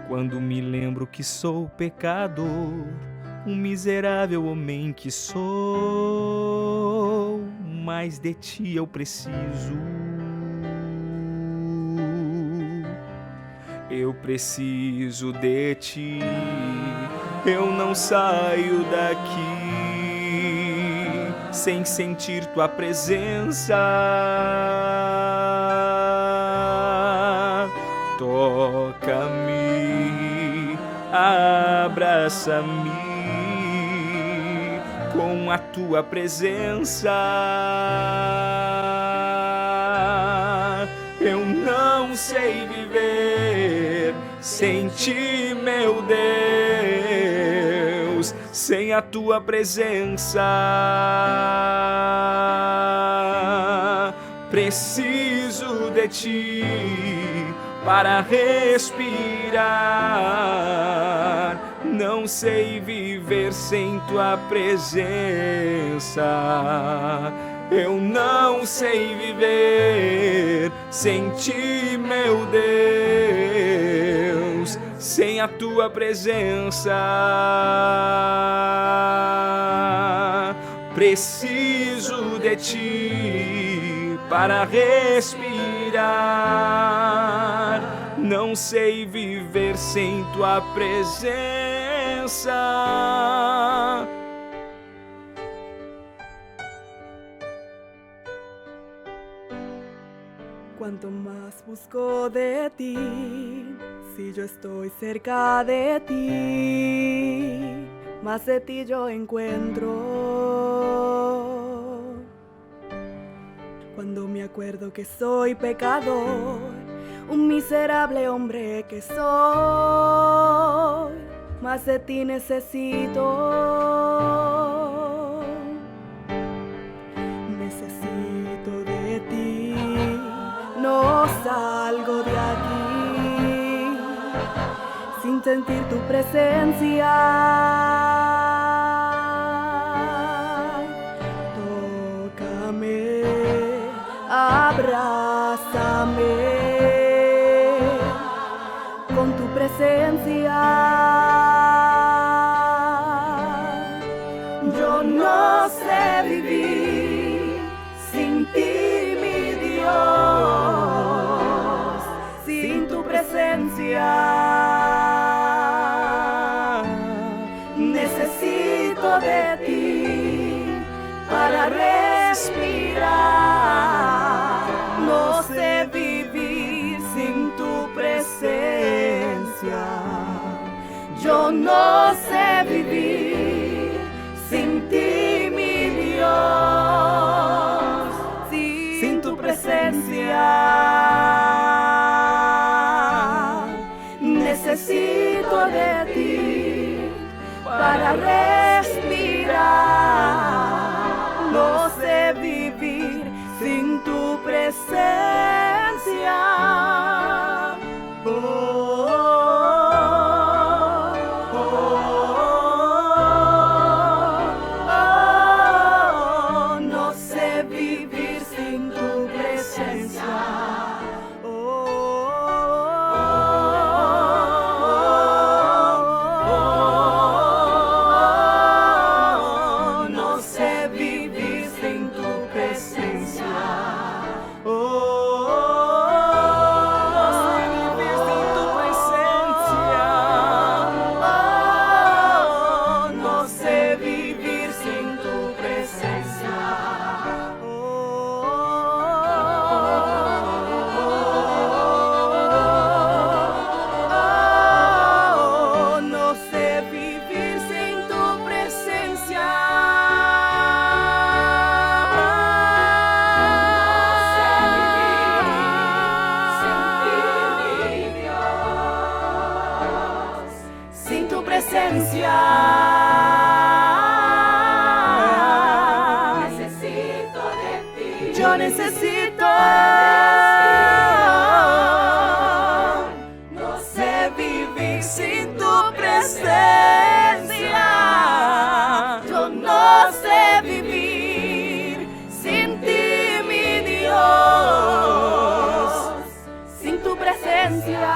Quando me lembro que sou pecador, um miserável homem que sou, mais de ti eu preciso. Eu preciso de ti, eu não saio daqui sem sentir tua presença. Toca-me, abraça-me com a tua presença. Eu não sei viver sem ti, meu Deus, sem a tua presença. Preciso de ti para respirar. Não sei viver sem tua presença. Eu não sei viver sem ti, meu Deus, sem a tua presença. Preciso de ti para respirar. Não sei viver sem tua presença. Cuanto más busco de ti, si yo estoy cerca de ti, más de ti yo encuentro. Cuando me acuerdo que soy pecador, un miserable hombre que soy, más de ti necesito. Necesito de ti, no salgo de aquí sin sentir tu presencia. Tócame, abrázame con tu presencia. Yo no sé vivir sin ti, mi Dios, sin tu presencia. Necesito de ti para respirar. No sé vivir sin tu presencia. Yo no sé vivir sin ti, mi Dios, sin tu presencia. Necesito de ti para respirar. No sé vivir sin tu presencia. No sé vivir sin tu presencia. No sé vivir sin tu presencia. No sé vivir sin tu presencia. No sé vivir sin tu presencia. Sin tu presencia. Necesito de ti. Yo necesito. No sé vivir sin tu presencia. Yo no sé vivir sin ti, mi Dios, sin tu presencia.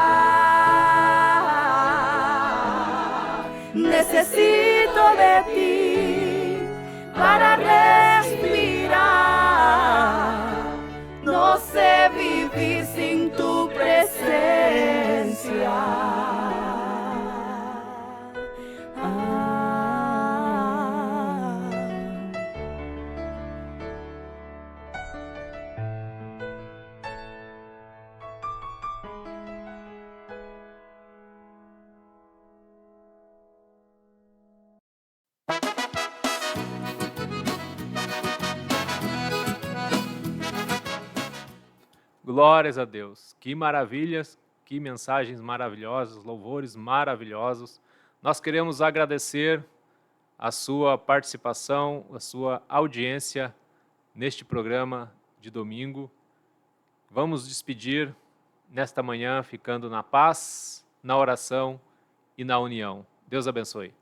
Necesito de ti para respirar. No sé vivir sin tu presencia. Glórias a Deus. Que maravilhas, que mensagens maravilhosas, louvores maravilhosos. Nós queremos agradecer a sua participação, a sua audiência neste programa de domingo. Vamos despedir nesta manhã ficando na paz, na oração e na união. Deus abençoe.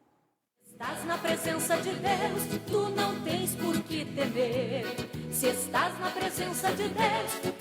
Estás na presença de Deus, tu não tens por que temer. Se estás na presença de Deus, o